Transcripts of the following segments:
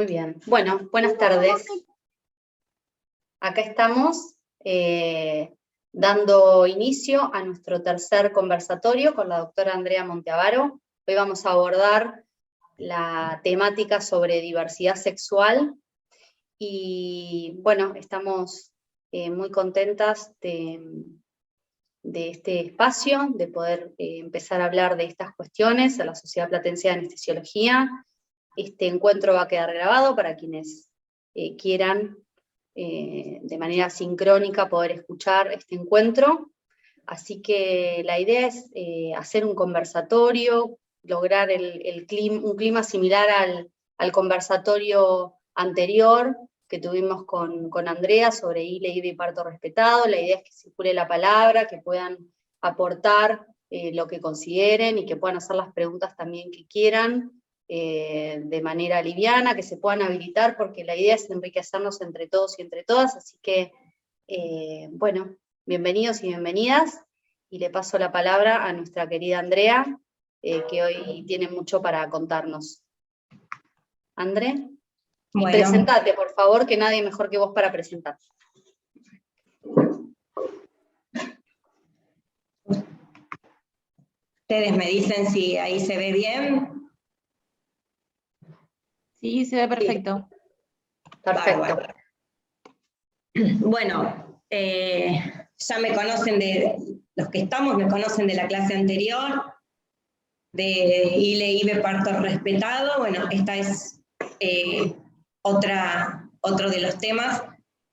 Muy bien. Bueno, buenas tardes. Acá estamos dando inicio a nuestro tercer conversatorio con la doctora Andrea Monteavaro. Hoy vamos a abordar la temática sobre diversidad sexual y bueno, estamos muy contentas de este espacio, de poder empezar a hablar de estas cuestiones a la Sociedad Platense de Anestesiología. Este encuentro va a quedar grabado para quienes quieran de manera sincrónica poder escuchar este encuentro. Así que la idea es hacer un conversatorio, lograr un clima similar al conversatorio anterior que tuvimos con Andrea sobre ILE, IVE y parto respetado. La idea es que circule la palabra, que puedan aportar lo que consideren y que puedan hacer las preguntas también que quieran, de manera liviana, que se puedan habilitar, porque la idea es enriquecernos entre todos y entre todas, así que, bueno, bienvenidos y bienvenidas, y le paso la palabra a nuestra querida Andrea, que hoy tiene mucho para contarnos. André, y presentate, por favor, que nadie mejor que vos para presentar. Ustedes me dicen si ahí se ve bien. Sí, se ve perfecto. Sí. Perfecto. Bueno, ya me conocen los que estamos, me conocen de la clase anterior, de ILE, IVE, parto respetado. Bueno, esta es otro de los temas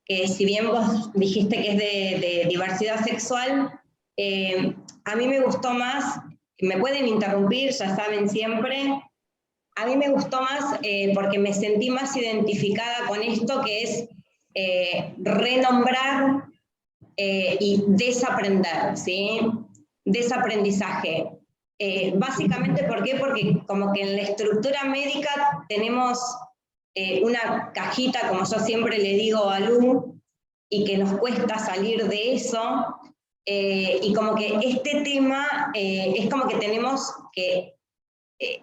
que, si bien vos dijiste que es de diversidad sexual, a mí me gustó más, me pueden interrumpir, ya saben siempre. A mí me gustó más porque me sentí más identificada con esto, que es renombrar y desaprender, ¿sí? Desaprendizaje. Básicamente, ¿por qué? Porque como que en la estructura médica tenemos una cajita, como yo siempre le digo a Lu, y que nos cuesta salir de eso, y como que este tema es como que tenemos que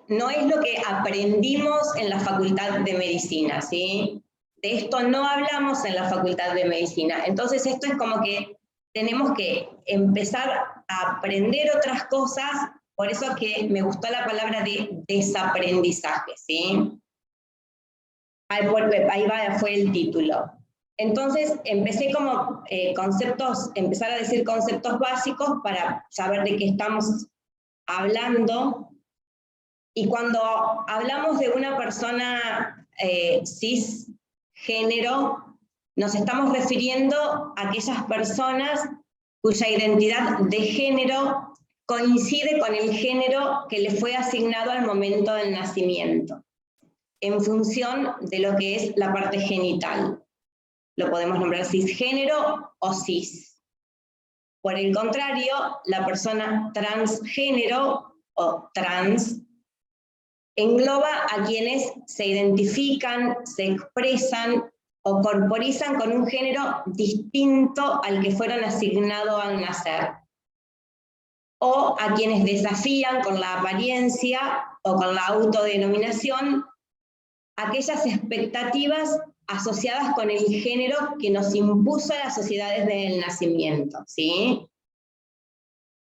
no es lo que aprendimos en la Facultad de Medicina, ¿sí? De esto no hablamos en la Facultad de Medicina. Entonces esto es como que tenemos que empezar a aprender otras cosas, por eso es que me gustó la palabra de desaprendizaje, ¿sí? Ahí fue el título. Entonces empecé como empezar a decir conceptos básicos para saber de qué estamos hablando. Y cuando hablamos de una persona cisgénero, nos estamos refiriendo a aquellas personas cuya identidad de género coincide con el género que le fue asignado al momento del nacimiento, en función de lo que es la parte genital. Lo podemos nombrar cisgénero o cis. Por el contrario, la persona transgénero o trans engloba a quienes se identifican, se expresan o corporizan con un género distinto al que fueron asignados al nacer, o a quienes desafían con la apariencia o con la autodenominación aquellas expectativas asociadas con el género que nos impuso a las sociedades del nacimiento, ¿sí?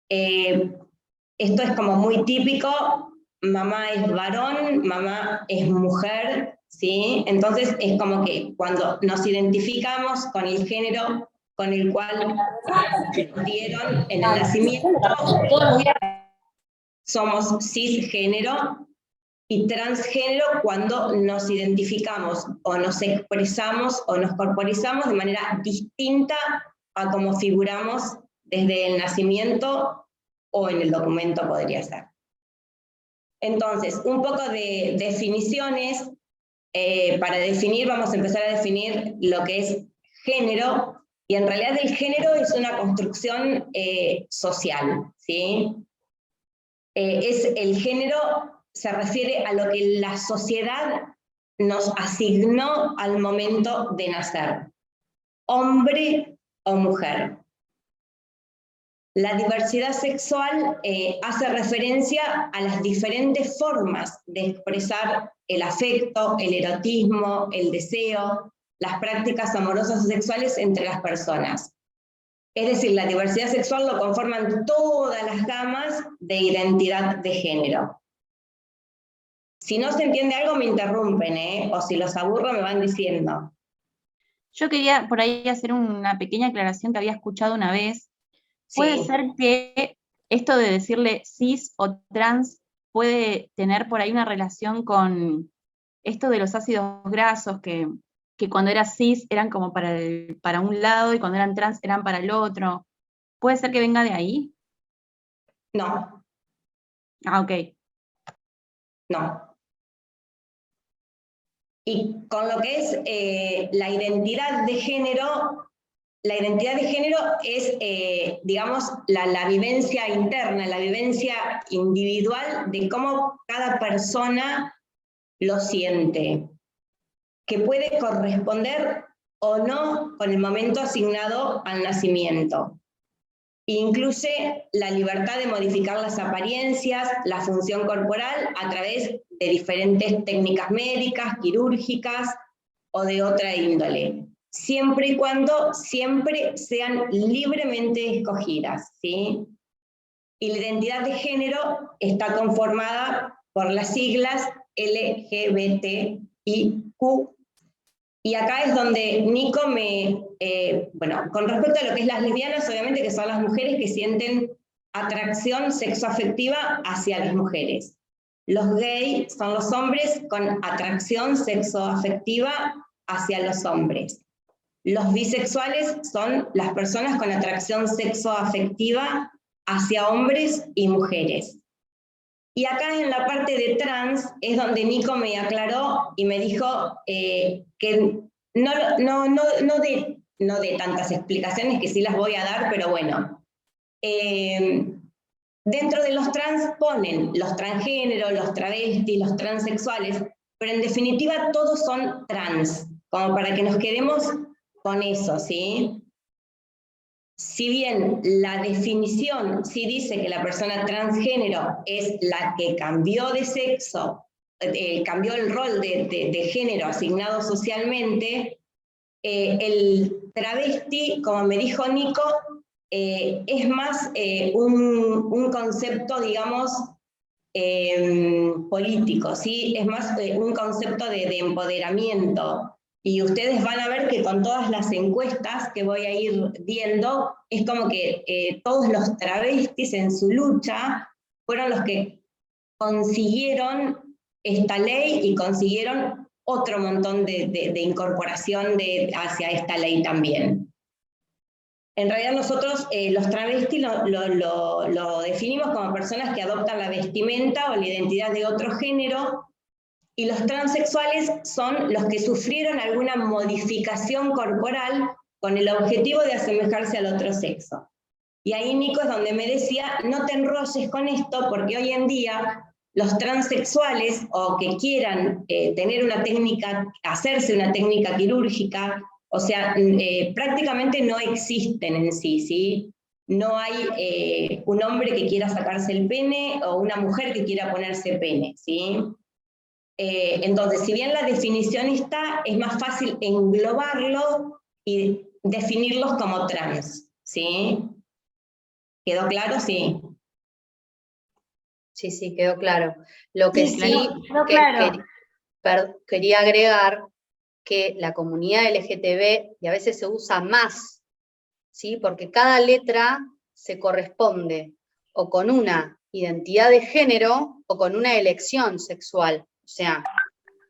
Esto es como muy típico. Mamá es varón, mamá es mujer, ¿sí? Entonces es como que cuando nos identificamos con el género con el cual nos dieron en el nacimiento, somos cisgénero, y transgénero cuando nos identificamos o nos expresamos o nos corporizamos de manera distinta a como figuramos desde el nacimiento o en el documento podría ser. Entonces, un poco de definiciones. Para definir, vamos a empezar a definir lo que es género, y en realidad el género es una construcción social, ¿sí? El género se refiere a lo que la sociedad nos asignó al momento de nacer, hombre o mujer. La diversidad sexual hace referencia a las diferentes formas de expresar el afecto, el erotismo, el deseo, las prácticas amorosas o sexuales entre las personas. Es decir, la diversidad sexual lo conforman todas las gamas de identidad de género. Si no se entiende algo me interrumpen, o si los aburro me van diciendo. Yo quería por ahí hacer una pequeña aclaración que había escuchado una vez. Puede Sí. ser que esto de decirle cis o trans puede tener por ahí una relación con esto de los ácidos grasos, que cuando era cis eran como para un lado y cuando eran trans eran para el otro. ¿Puede ser que venga de ahí? No. Ah, ok. No. Y con lo que es la identidad de género es, digamos, la vivencia interna, la vivencia individual de cómo cada persona lo siente, que puede corresponder o no con el momento asignado al nacimiento. Incluye la libertad de modificar las apariencias, la función corporal a través de diferentes técnicas médicas, quirúrgicas o de otra índole, siempre y cuando siempre sean libremente escogidas, ¿sí? Y la identidad de género está conformada por las siglas LGBTIQ. Y acá es donde Nico bueno, con respecto a lo que es las lesbianas, obviamente que son las mujeres que sienten atracción sexoafectiva hacia las mujeres. Los gays son los hombres con atracción sexoafectiva hacia los hombres. Los bisexuales son las personas con atracción sexoafectiva hacia hombres y mujeres. Y acá en la parte de trans es donde Nico me aclaró y me dijo que no de tantas explicaciones, que sí las voy a dar, pero bueno. Dentro de los trans ponen los transgéneros, los travestis, los transexuales, pero en definitiva todos son trans, como para que nos quedemos con eso, ¿sí? Si bien la definición sí dice que la persona transgénero es la que cambió de sexo, cambió el rol de género asignado socialmente, el travesti, como me dijo Nico, es más un concepto, digamos, político, ¿sí? Es más un concepto de empoderamiento. Y ustedes van a ver que con todas las encuestas que voy a ir viendo, es como que todos los travestis en su lucha fueron los que consiguieron esta ley y consiguieron otro montón de incorporación hacia esta ley también. En realidad nosotros los travestis lo definimos como personas que adoptan la vestimenta o la identidad de otro género, y los transexuales son los que sufrieron alguna modificación corporal con el objetivo de asemejarse al otro sexo. Y ahí Nico es donde me decía, no te enrolles con esto, porque hoy en día los transexuales o que quieran tener una técnica, hacerse una técnica quirúrgica, o sea, prácticamente no existen en sí, ¿sí? No hay un hombre que quiera sacarse el pene o una mujer que quiera ponerse pene, ¿sí? Entonces, si bien la definición está, es más fácil englobarlo y definirlos como trans, ¿sí? ¿Quedó claro? Sí. Sí, sí, quedó claro. Lo que sí, quedó claro. quería agregar que la comunidad LGTB, y a veces se usa más, ¿sí? Porque cada letra se corresponde o con una identidad de género o con una elección sexual, o sea,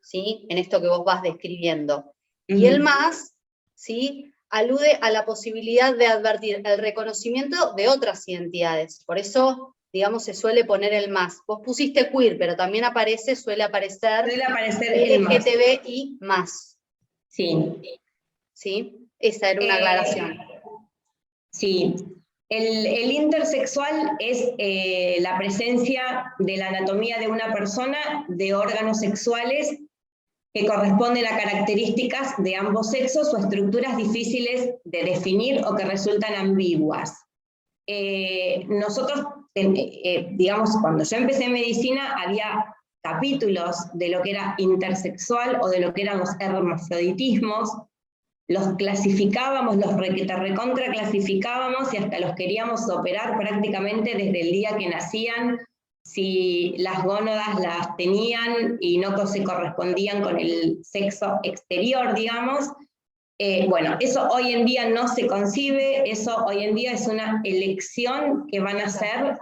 ¿sí? En esto que vos vas describiendo. Y el más, ¿sí? Alude a la posibilidad de advertir el reconocimiento de otras identidades. Por eso, digamos, se suele poner el más. Vos pusiste queer, pero también suele aparecer LGTBI más. Sí. ¿Sí? Esa era una aclaración. Sí. El intersexual es la presencia de la anatomía de una persona de órganos sexuales que corresponden a características de ambos sexos o estructuras difíciles de definir o que resultan ambiguas. nosotros, digamos, cuando yo empecé en medicina, había capítulos de lo que era intersexual o de lo que eran los hermafroditismos, los clasificábamos, los recontra clasificábamos y hasta los queríamos operar prácticamente desde el día que nacían, si las gónadas las tenían y no se correspondían con el sexo exterior, digamos. Bueno, eso hoy en día no se concibe, eso hoy en día es una elección que van a hacer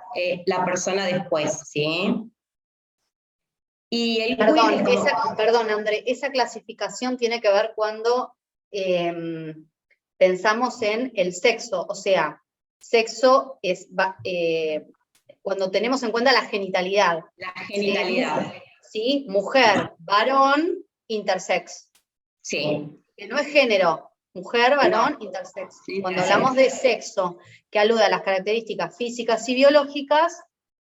la persona después, ¿sí? Y el perdón, André, esa clasificación tiene que ver cuando pensamos en el sexo, o sea, sexo es cuando tenemos en cuenta la genitalidad. La genitalidad. ¿Sí? Mujer, varón, intersex. Sí. Que no es género, mujer, varón, no. Intersex. Sí, cuando hablamos de sexo, que alude a las características físicas y biológicas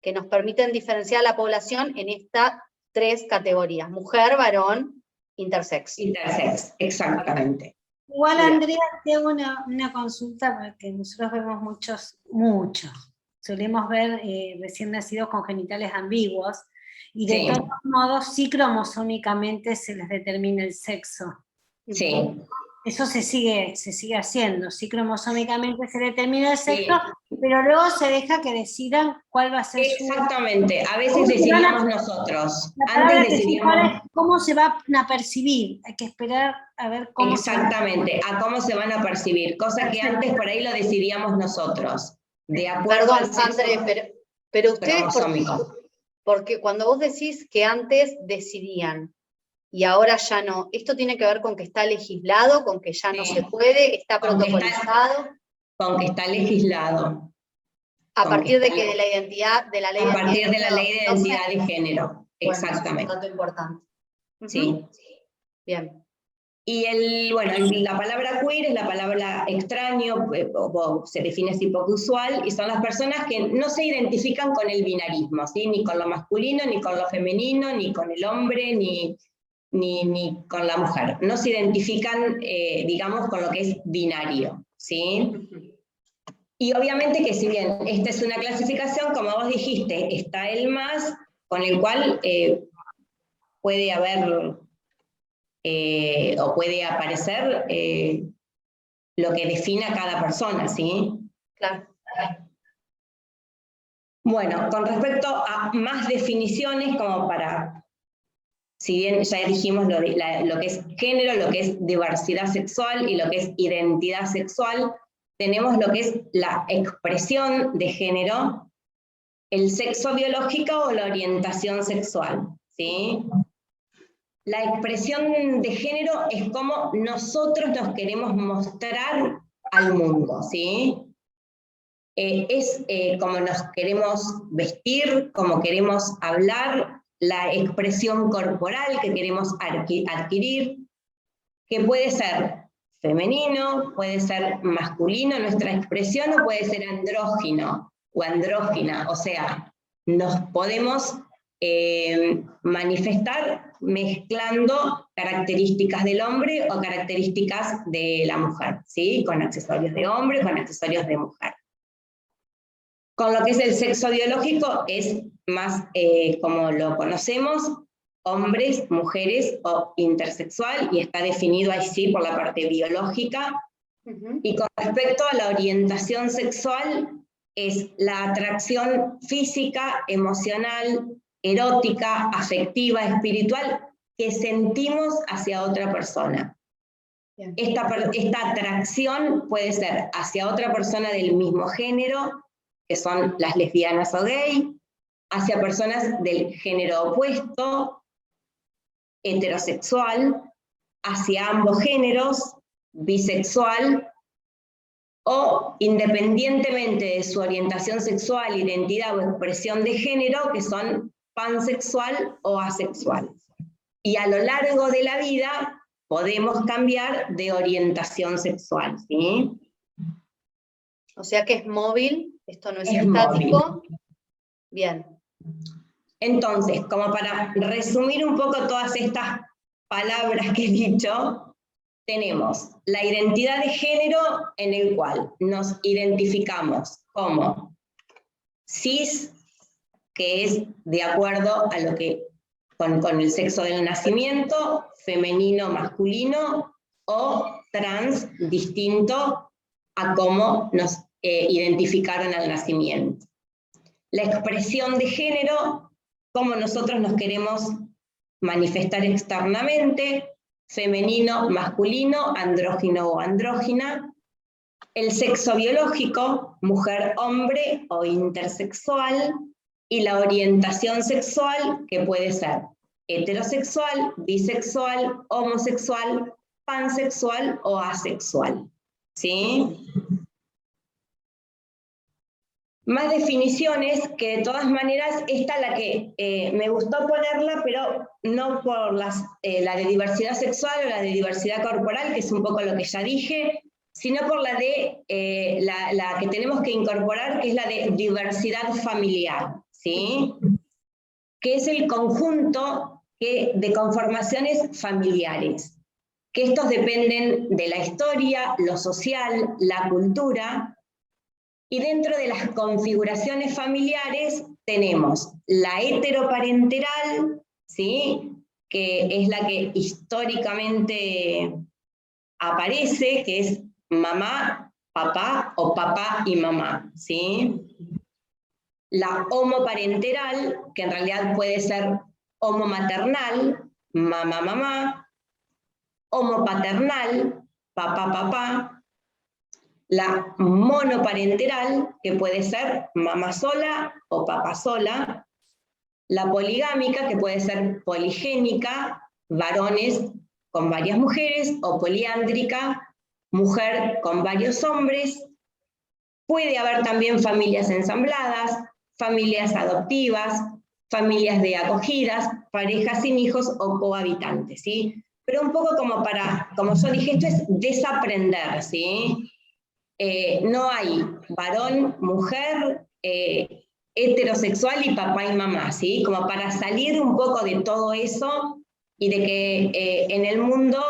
que nos permiten diferenciar a la población en estas 3 categorías, mujer, varón, intersex. Intersex, exactamente. Igual, Andrea, tengo una consulta, porque nosotros vemos muchos, solemos ver recién nacidos con genitales ambiguos, y de todos modos, sí cromosómicamente se les determina el sexo. Sí. Eso se sigue haciendo, sí cromosómicamente se determina el sexo, pero luego se deja que decidan cuál va a ser su... Exactamente, a veces decidíamos nosotros. Antes decidíamos... ¿Cómo se van a percibir? Hay que esperar a ver cómo exactamente, a cómo se van a percibir, cosa que antes por ahí lo decidíamos nosotros, de acuerdo al sexo. André, pero ustedes, porque cuando vos decís que antes decidían, y ahora ya no. ¿Esto tiene que ver con que está legislado, con que ya no se puede, está protocolizado? Con que está legislado. A partir de que de la identidad, de la ley de a partir de la ley de identidad de género, exactamente. Es un dato importante. Sí. Bien. Y la palabra queer es la palabra extraño, o se define así poco usual, y son las personas que no se identifican con el binarismo, ¿sí? Ni con lo masculino, ni con lo femenino, ni con el hombre, ni con la mujer. No se identifican, digamos, con lo que es binario, ¿sí? Y obviamente que si bien esta es una clasificación, como vos dijiste, está el más, con el cual puede haber, o puede aparecer lo que define a cada persona, ¿sí? Claro. Bueno, con respecto a más definiciones, como para... Si bien ya dijimos lo que es género, lo que es diversidad sexual y lo que es identidad sexual, tenemos lo que es la expresión de género, el sexo biológico o la orientación sexual, ¿sí? La expresión de género es como nosotros nos queremos mostrar al mundo, ¿sí? Es como nos queremos vestir, como queremos hablar, la expresión corporal que queremos adquirir, que puede ser femenino, puede ser masculino, nuestra expresión, o puede ser andrógino o andrógina, o sea, nos podemos manifestar mezclando características del hombre o características de la mujer, ¿sí? Con accesorios de hombre, con accesorios de mujer. Con lo que es el sexo biológico es más como lo conocemos, hombres, mujeres o intersexual, y está definido ahí sí por la parte biológica. Y con respecto a la orientación sexual, es la atracción física, emocional, erótica, afectiva, espiritual, que sentimos hacia otra persona. Esta atracción puede ser hacia otra persona del mismo género, que son las lesbianas o gay, hacia personas del género opuesto, heterosexual, hacia ambos géneros, bisexual, o independientemente de su orientación sexual, identidad o expresión de género, que son pansexual o asexual. Y a lo largo de la vida podemos cambiar de orientación sexual, ¿sí? O sea que es móvil. Esto no es estático. Móvil. Bien. Entonces, como para resumir un poco todas estas palabras que he dicho, tenemos la identidad de género en el cual nos identificamos como cis, que es de acuerdo a lo que con el sexo del nacimiento, femenino, masculino, o trans, distinto a cómo nos identificaron al nacimiento. La expresión de género, cómo nosotros nos queremos manifestar externamente, femenino, masculino, andrógino o andrógina. El sexo biológico, mujer, hombre o intersexual. Y la orientación sexual, que puede ser heterosexual, bisexual, homosexual, pansexual o asexual. ¿Sí? Más definiciones, que de todas maneras, esta es la que me gustó ponerla, pero no por la de diversidad sexual o la de diversidad corporal, que es un poco lo que ya dije, sino por la de la que tenemos que incorporar, que es la de diversidad familiar, ¿sí? Que es el conjunto de conformaciones familiares, que estos dependen de la historia, lo social, la cultura, y dentro de las configuraciones familiares tenemos la heteroparental, ¿sí? Que es la que históricamente aparece, que es mamá, papá o papá y mamá, ¿sí? La homoparental, que en realidad puede ser homomaternal, mamá, mamá, homopaternal, papá, papá. La monoparental, que puede ser mamá sola o papá sola. La poligámica, que puede ser poligénica, varones con varias mujeres, o poliándrica, mujer con varios hombres. Puede haber también familias ensambladas, familias adoptivas, familias de acogidas, parejas sin hijos o cohabitantes, ¿sí? Pero un poco como yo dije, esto es desaprender, ¿sí? No hay varón, mujer, heterosexual y papá y mamá, ¿sí? Como para salir un poco de todo eso y de que en el mundo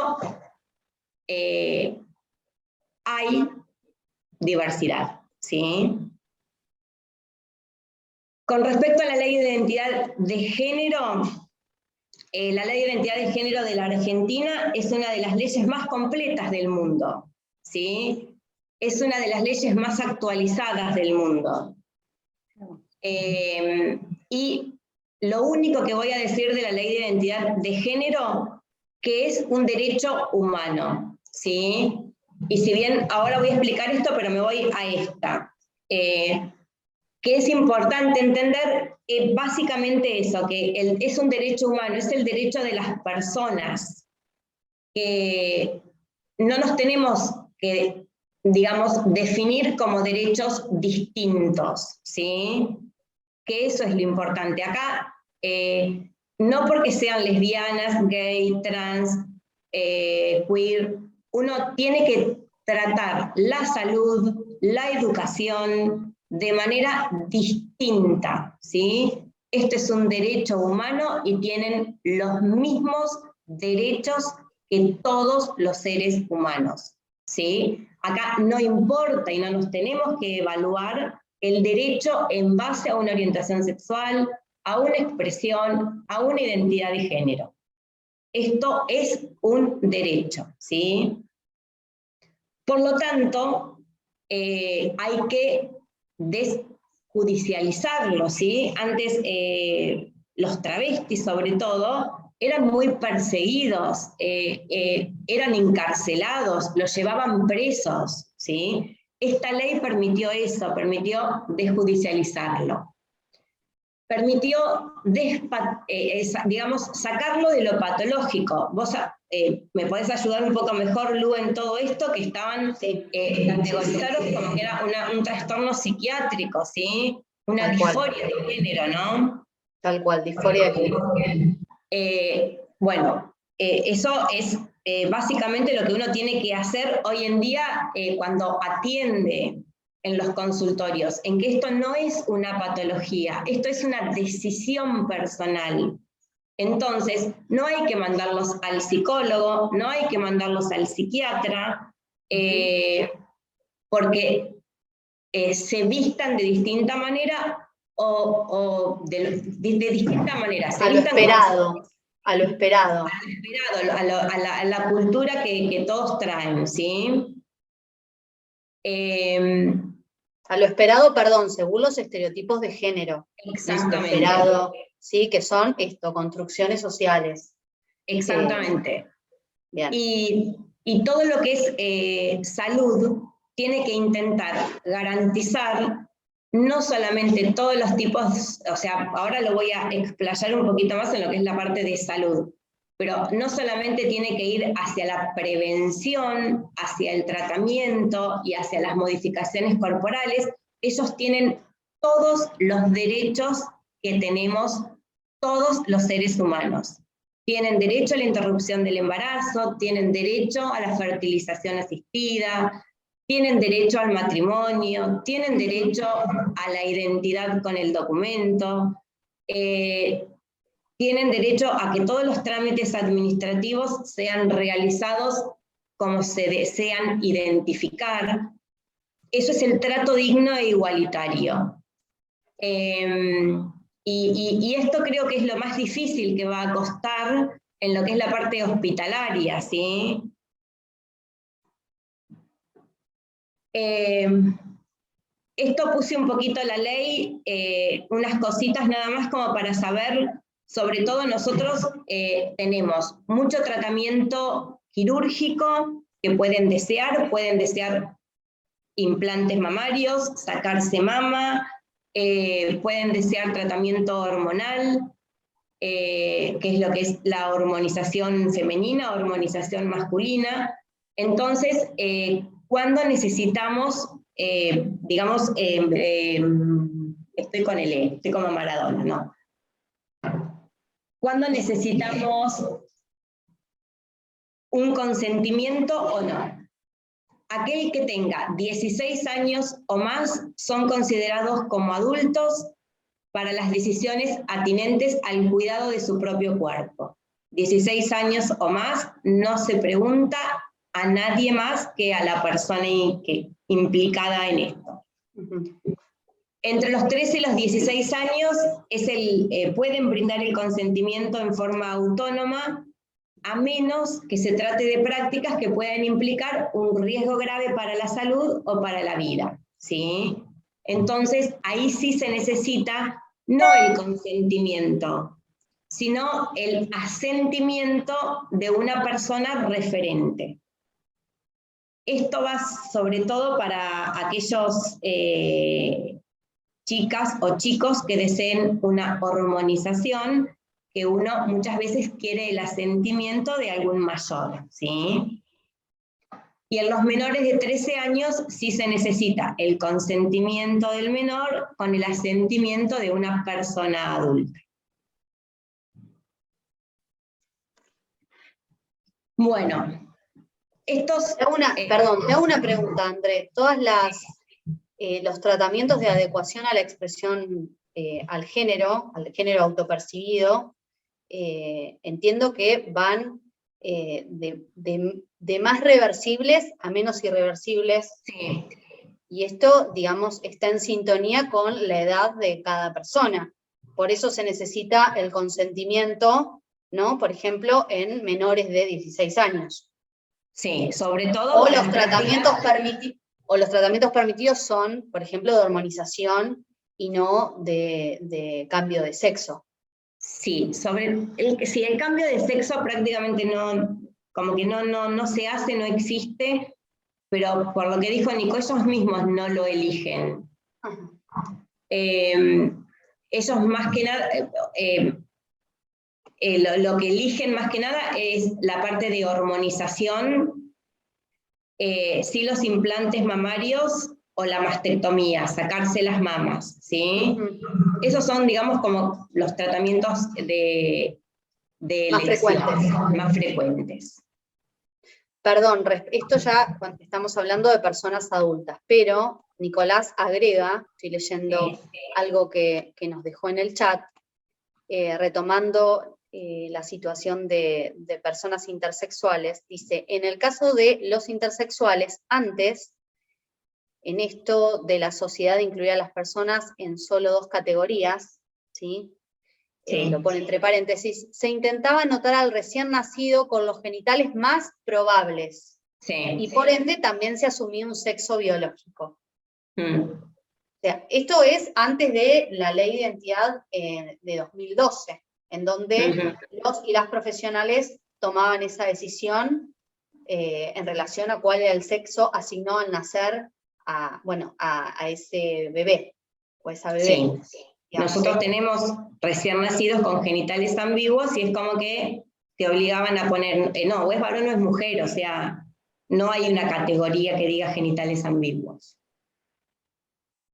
hay diversidad, ¿sí? Con respecto a la ley de identidad de género, la ley de identidad de género de la Argentina es una de las leyes más completas del mundo, ¿sí? Es una de las leyes más actualizadas del mundo. Y lo único que voy a decir de la ley de identidad de género, que es un derecho humano, ¿sí? Y si bien ahora voy a explicar esto, pero me voy a esta. Que es importante entender básicamente eso, que es un derecho humano, es el derecho de las personas. Que no nos tenemos que, digamos, definir como derechos distintos, ¿sí? Que eso es lo importante. Acá, no porque sean lesbianas, gay, trans, queer, uno tiene que tratar la salud, la educación, de manera distinta, ¿sí? Este es un derecho humano y tienen los mismos derechos que todos los seres humanos, ¿sí? Acá no importa y no nos tenemos que evaluar el derecho en base a una orientación sexual, a una expresión, a una identidad de género. Esto es un derecho, ¿sí? Por lo tanto, hay que desjudicializarlo, ¿sí? Antes los travestis, sobre todo, eran muy perseguidos, eran encarcelados, los llevaban presos, ¿sí? Esta ley permitió eso, permitió desjudicializarlo. Permitió, digamos, sacarlo de lo patológico. Vos me podés ayudar un poco mejor, Lu, en todo esto, que estaban categorizados como que era un trastorno psiquiátrico, ¿sí? Una disforia de género, ¿no? Tal cual, disforia de género. Bueno, eso es básicamente lo que uno tiene que hacer hoy en día cuando atiende en los consultorios, en que esto no es una patología, esto es una decisión personal. Entonces, no hay que mandarlos al psicólogo, no hay que mandarlos al psiquiatra, porque se vistan de distinta manera o de distinta manera. A lo esperado, a lo esperado. A la cultura que todos traen, ¿sí? A lo esperado, perdón, según los estereotipos de género. Exactamente. Lo esperado, sí, que son construcciones sociales. Exactamente. Bien. Y todo lo que es salud tiene que intentar garantizar no solamente todos los tipos, o sea, ahora lo voy a explayar un poquito más en lo que es la parte de salud, pero no solamente tiene que ir hacia la prevención, hacia el tratamiento y hacia las modificaciones corporales. Ellos tienen todos los derechos que tenemos todos los seres humanos. Tienen derecho a la interrupción del embarazo, tienen derecho a la fertilización asistida, tienen derecho al matrimonio, tienen derecho a la identidad con el documento, tienen derecho a que todos los trámites administrativos sean realizados como se desean identificar. Eso es el trato digno e igualitario. Y esto creo que es lo más difícil que va a costar en lo que es la parte hospitalaria, ¿sí? Esto puse un poquito la ley, unas cositas nada más como para saber, sobre todo nosotros tenemos mucho tratamiento quirúrgico que pueden desear implantes mamarios, sacarse mama, pueden desear tratamiento hormonal, que es lo que es la hormonización femenina, hormonización masculina. Entonces, cuando necesitamos, digamos, estoy con estoy como Maradona, ¿no? Cuando necesitamos un consentimiento o no. Aquel que tenga 16 años o más son considerados como adultos para las decisiones atinentes al cuidado de su propio cuerpo. 16 años o más no se pregunta a nadie más que a la persona implicada en esto. Entre los 13 y los 16 años pueden brindar el consentimiento en forma autónoma, a menos que se trate de prácticas que puedan implicar un riesgo grave para la salud o para la vida, ¿sí? Entonces, ahí sí se necesita no el consentimiento, sino el asentimiento de una persona referente. Esto va sobre todo para aquellos chicas o chicos que deseen una hormonización, que uno muchas veces quiere el asentimiento de algún mayor, ¿sí? Y en los menores de 13 años sí se necesita el consentimiento del menor con el asentimiento de una persona adulta. Bueno, Perdón, te hago una pregunta, André. Todas los tratamientos de adecuación a la expresión al género autopercibido, entiendo que van de más reversibles a menos irreversibles. Sí. Y esto, digamos, está en sintonía con la edad de cada persona. Por eso se necesita el consentimiento, ¿no? Por ejemplo, en menores de 16 años. Sí, sobre todo. O los tratamientos permitidos son, por ejemplo, de hormonización y no de cambio de sexo. Sí, el cambio de sexo prácticamente no se hace, no existe, pero por lo que dijo Nico, ellos mismos no lo eligen. Ellos más que nada, lo que eligen más que nada es la parte de hormonización, sí, los implantes mamarios o la mastectomía, sacarse las mamas, ¿sí? Esos son, digamos, como los tratamientos más frecuentes. Perdón, esto ya cuando estamos hablando de personas adultas, pero Nicolás agrega, estoy leyendo algo que nos dejó en el chat, retomando la situación de personas intersexuales. Dice, en el caso de los intersexuales, antes, en esto de la sociedad de incluir a las personas en solo 2 categorías, ¿sí? Lo pone entre paréntesis, se intentaba anotar al recién nacido con los genitales más probables. Sí. Y por ende también se asumía un sexo biológico. Mm. O sea, esto es antes de la ley de identidad de 2012, en donde los y las profesionales tomaban esa decisión en relación a cuál era el sexo asignado al nacer a ese bebé, o esa bebé. Sí. Nosotros tenemos recién nacidos con genitales ambiguos y es como que te obligaban a poner, no, o es varón o es mujer, o sea, no hay una categoría que diga genitales ambiguos.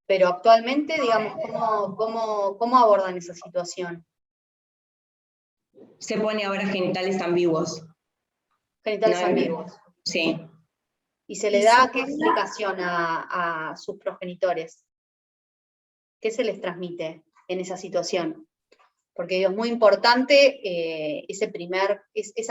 Pero actualmente, digamos, ¿cómo abordan esa situación? Se pone ahora genitales ambiguos. Genitales No, ambiguos. Sí. ¿Y se le da qué explicación a sus progenitores? ¿Qué se les transmite en esa situación? Porque es muy importante esa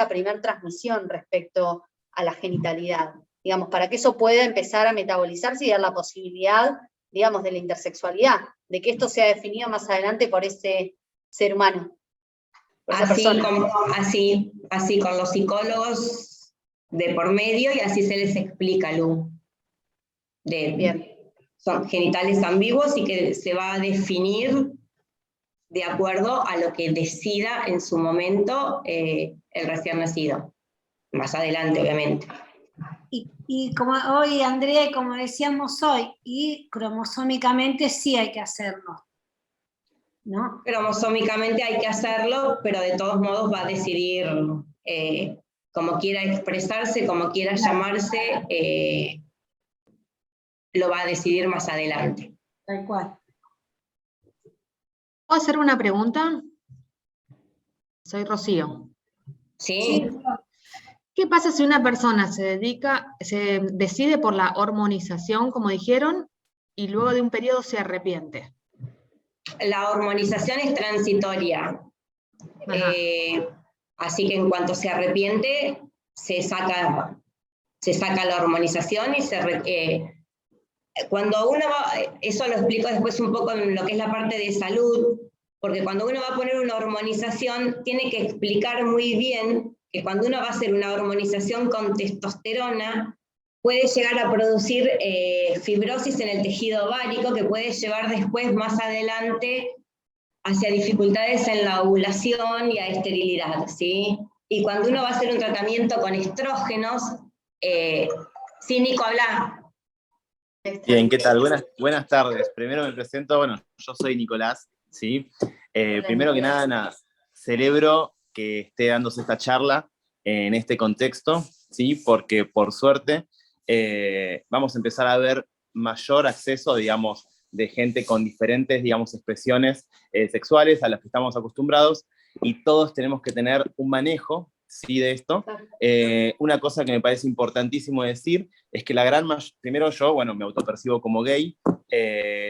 primer transmisión respecto a la genitalidad, digamos, para que eso pueda empezar a metabolizarse y dar la posibilidad, digamos, de la intersexualidad, de que esto sea definido más adelante por ese ser humano, por esa persona. Así con los psicólogos de por medio y así se les explica, Lu. Bien. Son genitales ambiguos y que se va a definir de acuerdo a lo que decida en su momento el recién nacido. Más adelante, obviamente. Y como hoy, Andrea, y como decíamos hoy, y cromosómicamente sí hay que hacerlo, ¿no? Cromosómicamente hay que hacerlo, pero de todos modos va a decidir como quiera expresarse, como quiera llamarse, lo va a decidir más adelante. Tal cual. ¿Puedo hacer una pregunta? Soy Rocío. ¿Sí? ¿Qué pasa si una persona se decide por la hormonización, como dijeron, y luego de un periodo se arrepiente? La hormonización es transitoria. Así que en cuanto se arrepiente, se saca la hormonización y cuando uno va, eso lo explico después un poco en lo que es la parte de salud, porque cuando uno va a poner una hormonización, tiene que explicar muy bien que cuando uno va a hacer una hormonización con testosterona, puede llegar a producir fibrosis en el tejido ovárico, que puede llevar después, más adelante, hacia dificultades en la ovulación y a esterilidad, ¿sí? Y cuando uno va a hacer un tratamiento con estrógenos, sí, Nico, habla. Bien, ¿qué tal? Buenas tardes. Primero me presento, bueno, yo soy Nicolás, ¿sí? Primero que nada, celebro que esté dándose esta charla en este contexto, ¿sí? Porque por suerte vamos a empezar a ver mayor acceso, digamos, de gente con diferentes, digamos, expresiones sexuales a las que estamos acostumbrados, y todos tenemos que tener un manejo, sí, de esto. Una cosa que me parece importantísimo decir es que primero yo, bueno, me autopercibo como gay,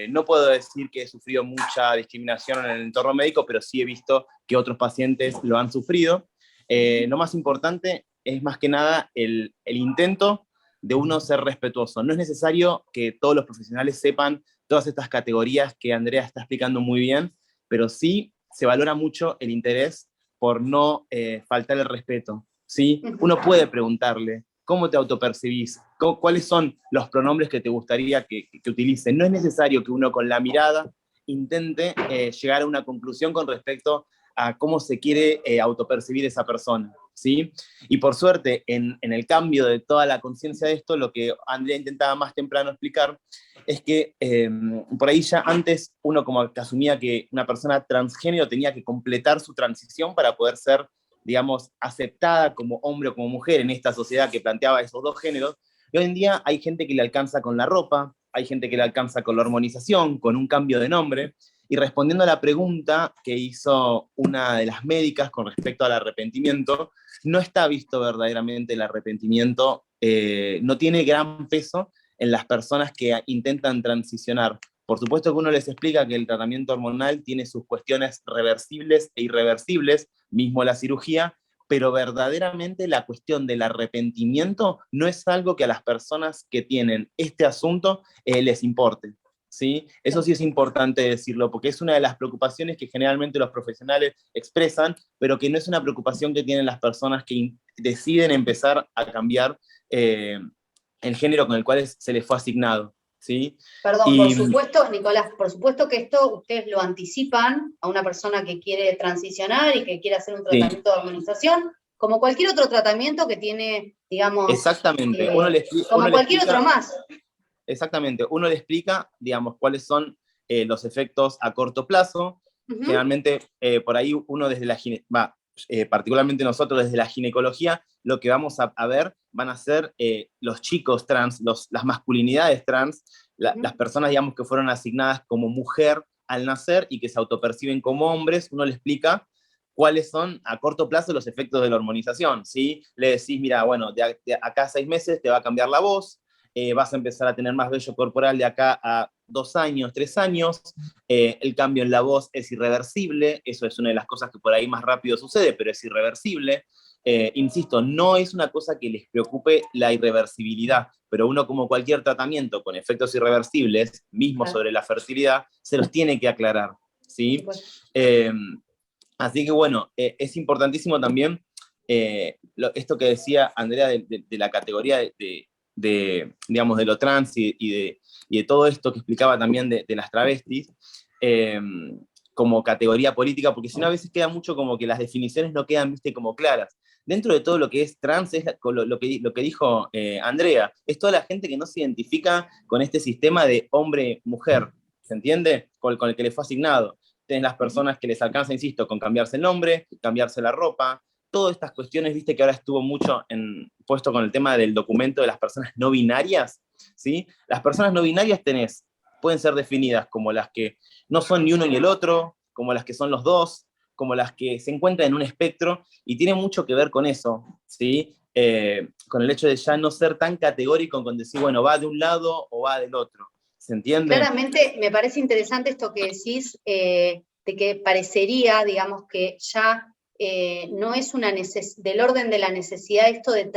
no puedo decir que he sufrido mucha discriminación en el entorno médico, pero sí he visto que otros pacientes lo han sufrido. Lo más importante es más que nada el intento de uno ser respetuoso. No es necesario que todos los profesionales sepan todas estas categorías que Andrea está explicando muy bien, pero sí se valora mucho el interés por no faltar el respeto, ¿sí? Uno puede preguntarle, ¿cómo te autopercibís? ¿Cuáles son los pronombres que te gustaría que utilicen? No es necesario que uno con la mirada intente llegar a una conclusión con respecto a cómo se quiere autopercibir esa persona, ¿sí? Y por suerte, en el cambio de toda la conciencia de esto, lo que Andrea intentaba más temprano explicar es que por ahí ya antes uno como que asumía que una persona transgénero tenía que completar su transición para poder ser, digamos, aceptada como hombre o como mujer en esta sociedad que planteaba esos dos géneros, y hoy en día hay gente que le alcanza con la ropa, hay gente que le alcanza con la hormonización, con un cambio de nombre. Y respondiendo a la pregunta que hizo una de las médicas con respecto al arrepentimiento, no está visto verdaderamente el arrepentimiento, no tiene gran peso en las personas que intentan transicionar. Por supuesto que uno les explica que el tratamiento hormonal tiene sus cuestiones reversibles e irreversibles, mismo la cirugía, pero verdaderamente la cuestión del arrepentimiento no es algo que a las personas que tienen este asunto les importe. ¿Sí? Eso sí es importante decirlo, porque es una de las preocupaciones que generalmente los profesionales expresan, pero que no es una preocupación que tienen las personas que deciden empezar a cambiar el género con el cual se les fue asignado. ¿Sí? Perdón, por supuesto, Nicolás, por supuesto que esto ustedes lo anticipan a una persona que quiere transicionar y que quiere hacer un tratamiento de hormonización, como cualquier otro tratamiento que tiene, digamos... Exactamente. Como cualquier otro más. Exactamente. Uno le explica, digamos, cuáles son los efectos a corto plazo. Generalmente, por ahí uno desde la particularmente nosotros desde la ginecología, lo que vamos a ver van a ser los chicos trans, las masculinidades trans, las personas, digamos, que fueron asignadas como mujer al nacer y que se autoperciben como hombres. Uno le explica cuáles son a corto plazo los efectos de la hormonización, ¿sí? Le decís, mira, bueno, de acá a 6 meses te va a cambiar la voz, vas a empezar a tener más vello corporal de acá a 2 años, 3 años, el cambio en la voz es irreversible, eso es una de las cosas que por ahí más rápido sucede, pero es irreversible. Insisto, no es una cosa que les preocupe la irreversibilidad, pero uno, como cualquier tratamiento con efectos irreversibles, mismo sobre la fertilidad, se los tiene que aclarar, ¿sí? Así que bueno, es importantísimo también esto que decía Andrea de la categoría digamos, de lo trans y de todo esto que explicaba también de las travestis, como categoría política, porque si no a veces queda mucho como que las definiciones no quedan, viste, como claras. Dentro de todo lo que es trans, es lo que dijo Andrea, es toda la gente que no se identifica con este sistema de hombre-mujer, ¿se entiende? Con el que le fue asignado. Tenés las personas que les alcanza, insisto, con cambiarse el nombre, cambiarse la ropa, todas estas cuestiones, viste que ahora estuvo mucho puesto con el tema del documento de las personas no binarias, ¿sí? Las personas no binarias pueden ser definidas como las que no son ni uno ni el otro, como las que son los dos, como las que se encuentran en un espectro, y tiene mucho que ver con eso, ¿sí? Con el hecho de ya no ser tan categórico con decir, bueno, va de un lado o va del otro, ¿se entiende? Claramente me parece interesante esto que decís, de que parecería, digamos, que ya no es del orden de la necesidad esto de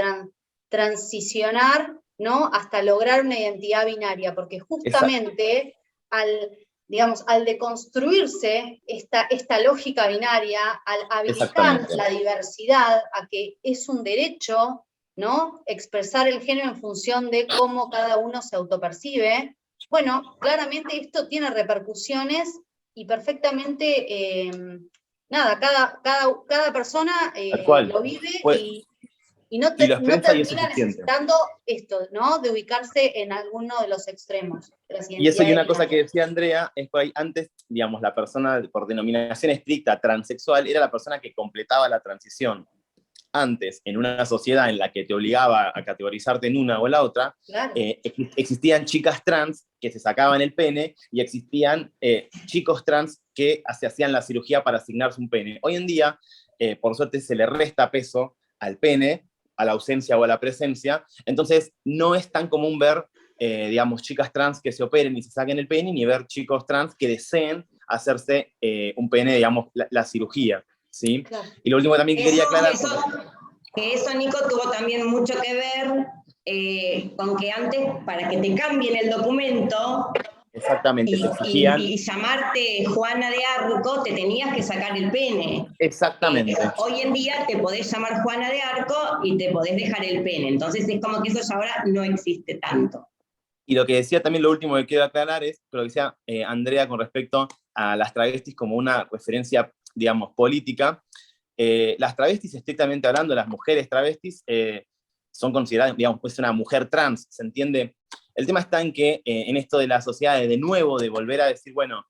transicionar, ¿no? Hasta lograr una identidad binaria, porque justamente al deconstruirse esta lógica binaria, al habilitar la diversidad, a que es un derecho, ¿no? Expresar el género en función de cómo cada uno se autopercibe, bueno, claramente esto tiene repercusiones y perfectamente... nada, cada persona lo vive y no termina necesitando esto, ¿no? De ubicarse en alguno de los extremos. Y eso, y una cosa que decía Andrea, es que antes, digamos, la persona por denominación estricta transexual era la persona que completaba la transición. Antes, en una sociedad en la que te obligaba a categorizarte en una o la otra, claro, existían chicas trans que se sacaban el pene y existían chicos trans que se hacían la cirugía para asignarse un pene. Hoy en día, por suerte, se le resta peso al pene, a la ausencia o a la presencia, entonces no es tan común ver, digamos, chicas trans que se operen y se saquen el pene, ni ver chicos trans que deseen hacerse un pene, digamos, la cirugía. ¿Sí? Claro. Y lo último también que quería aclarar... Eso, Nico, tuvo también mucho que ver con que antes, para que te cambien el documento... Exactamente, y llamarte Juana de Arco, te tenías que sacar el pene. Exactamente. Hoy en día te podés llamar Juana de Arco y te podés dejar el pene. Entonces es como que eso ya ahora no existe tanto. Y lo que decía también, lo último que quiero aclarar es lo que decía Andrea con respecto a las travestis como una referencia, digamos, política. Las travestis, estrictamente hablando, las mujeres travestis, son consideradas, digamos, pues una mujer trans, ¿se entiende? El tema está en que en esto de la sociedad, de nuevo, de volver a decir, bueno,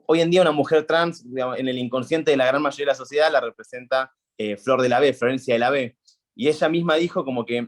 hoy en día una mujer trans, digamos, en el inconsciente de la gran mayoría de la sociedad, la representa Flor de la B, Florencia de la B. Y ella misma dijo como que,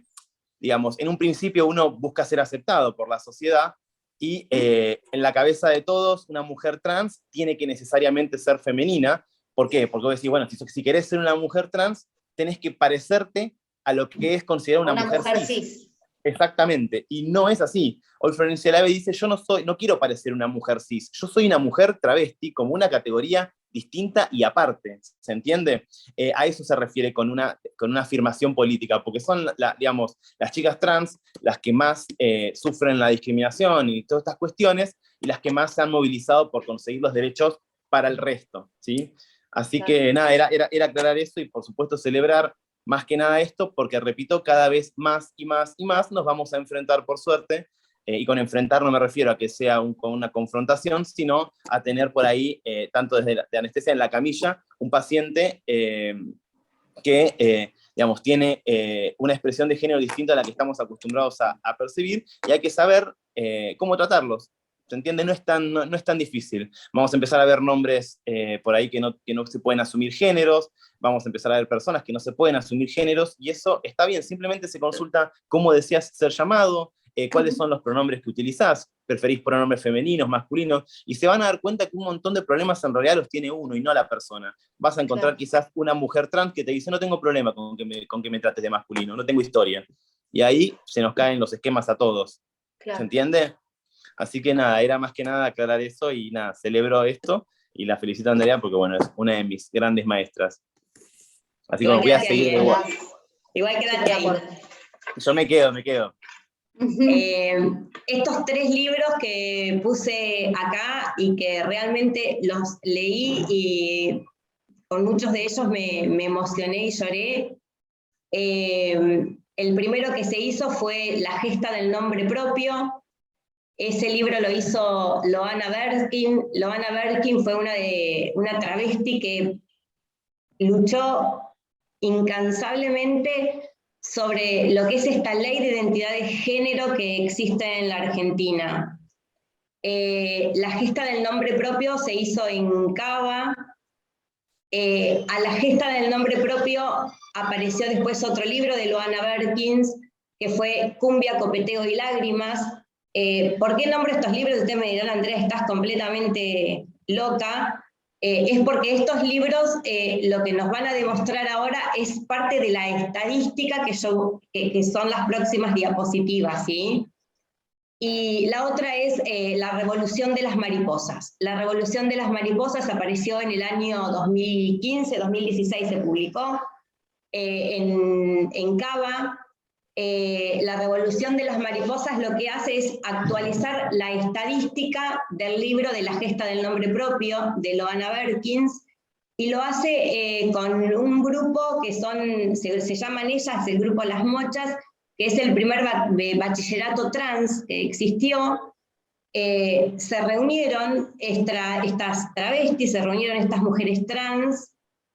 digamos, en un principio uno busca ser aceptado por la sociedad, y en la cabeza de todos, una mujer trans tiene que necesariamente ser femenina. ¿Por qué? Porque vos decís, bueno, si querés ser una mujer trans, tenés que parecerte a lo que es considerada una mujer cis. Exactamente, y no es así. Hoy Florencia Lave dice, yo no quiero parecer una mujer cis, yo soy una mujer travesti como una categoría distinta y aparte, ¿se entiende? A eso se refiere con una afirmación política, porque son, digamos, las chicas trans las que más sufren la discriminación y todas estas cuestiones, y las que más se han movilizado por conseguir los derechos para el resto, ¿sí? Así que nada, era aclarar eso y por supuesto celebrar más que nada esto, porque repito, cada vez más y más y más nos vamos a enfrentar, por suerte, y con enfrentar no me refiero a que sea con una confrontación, sino a tener por ahí, tanto desde de anestesia en la camilla, un paciente que, digamos, tiene una expresión de género distinta a la que estamos acostumbrados a percibir, y hay que saber cómo tratarlos. ¿Se entiende? No es tan difícil. Vamos a empezar a ver nombres por ahí que no se pueden asumir géneros, vamos a empezar a ver personas que no se pueden asumir géneros, y eso está bien, simplemente se consulta cómo deseas ser llamado, cuáles son los pronombres que utilizás, preferís pronombres femeninos, masculinos, y se van a dar cuenta que un montón de problemas en realidad los tiene uno y no la persona. Vas a encontrar quizás una mujer trans que te dice, no tengo problema con que me trates de masculino, no tengo historia. Y ahí se nos caen los esquemas a todos. ¿Se entiende? Así que nada, era más que nada aclarar eso y nada, celebro esto y la felicito a Andrea porque bueno, es una de mis grandes maestras. Así que voy a seguir de vuelta. Igual quédate ahí. Yo me quedo. Estos 3 libros que puse acá y que realmente los leí y con muchos de ellos me emocioné y lloré. El primero que se hizo fue La gesta del nombre propio. Ese libro lo hizo Loana Berkin. Loana Berkin fue una travesti que luchó incansablemente sobre lo que es esta ley de identidad de género que existe en la Argentina. La gesta del nombre propio se hizo en Cava. A la gesta del nombre propio apareció después otro libro de Loana Berkins, que fue Cumbia, Copeteo y Lágrimas. ¿Por qué nombro estos libros? Usted me dirá, Andrea, estás completamente loca. Es porque estos libros lo que nos van a demostrar ahora es parte de la estadística que son las próximas diapositivas, ¿sí? Y la otra es La revolución de las mariposas. La revolución de las mariposas apareció en el año 2015, 2016 se publicó en Cava. La revolución de las mariposas lo que hace es actualizar la estadística del libro de La gesta del nombre propio de Loana Berkins, y lo hace con un grupo que se llaman ellas el grupo Las Mochas, que es el primer bachillerato trans que existió. Se reunieron estas travestis, se reunieron estas mujeres trans,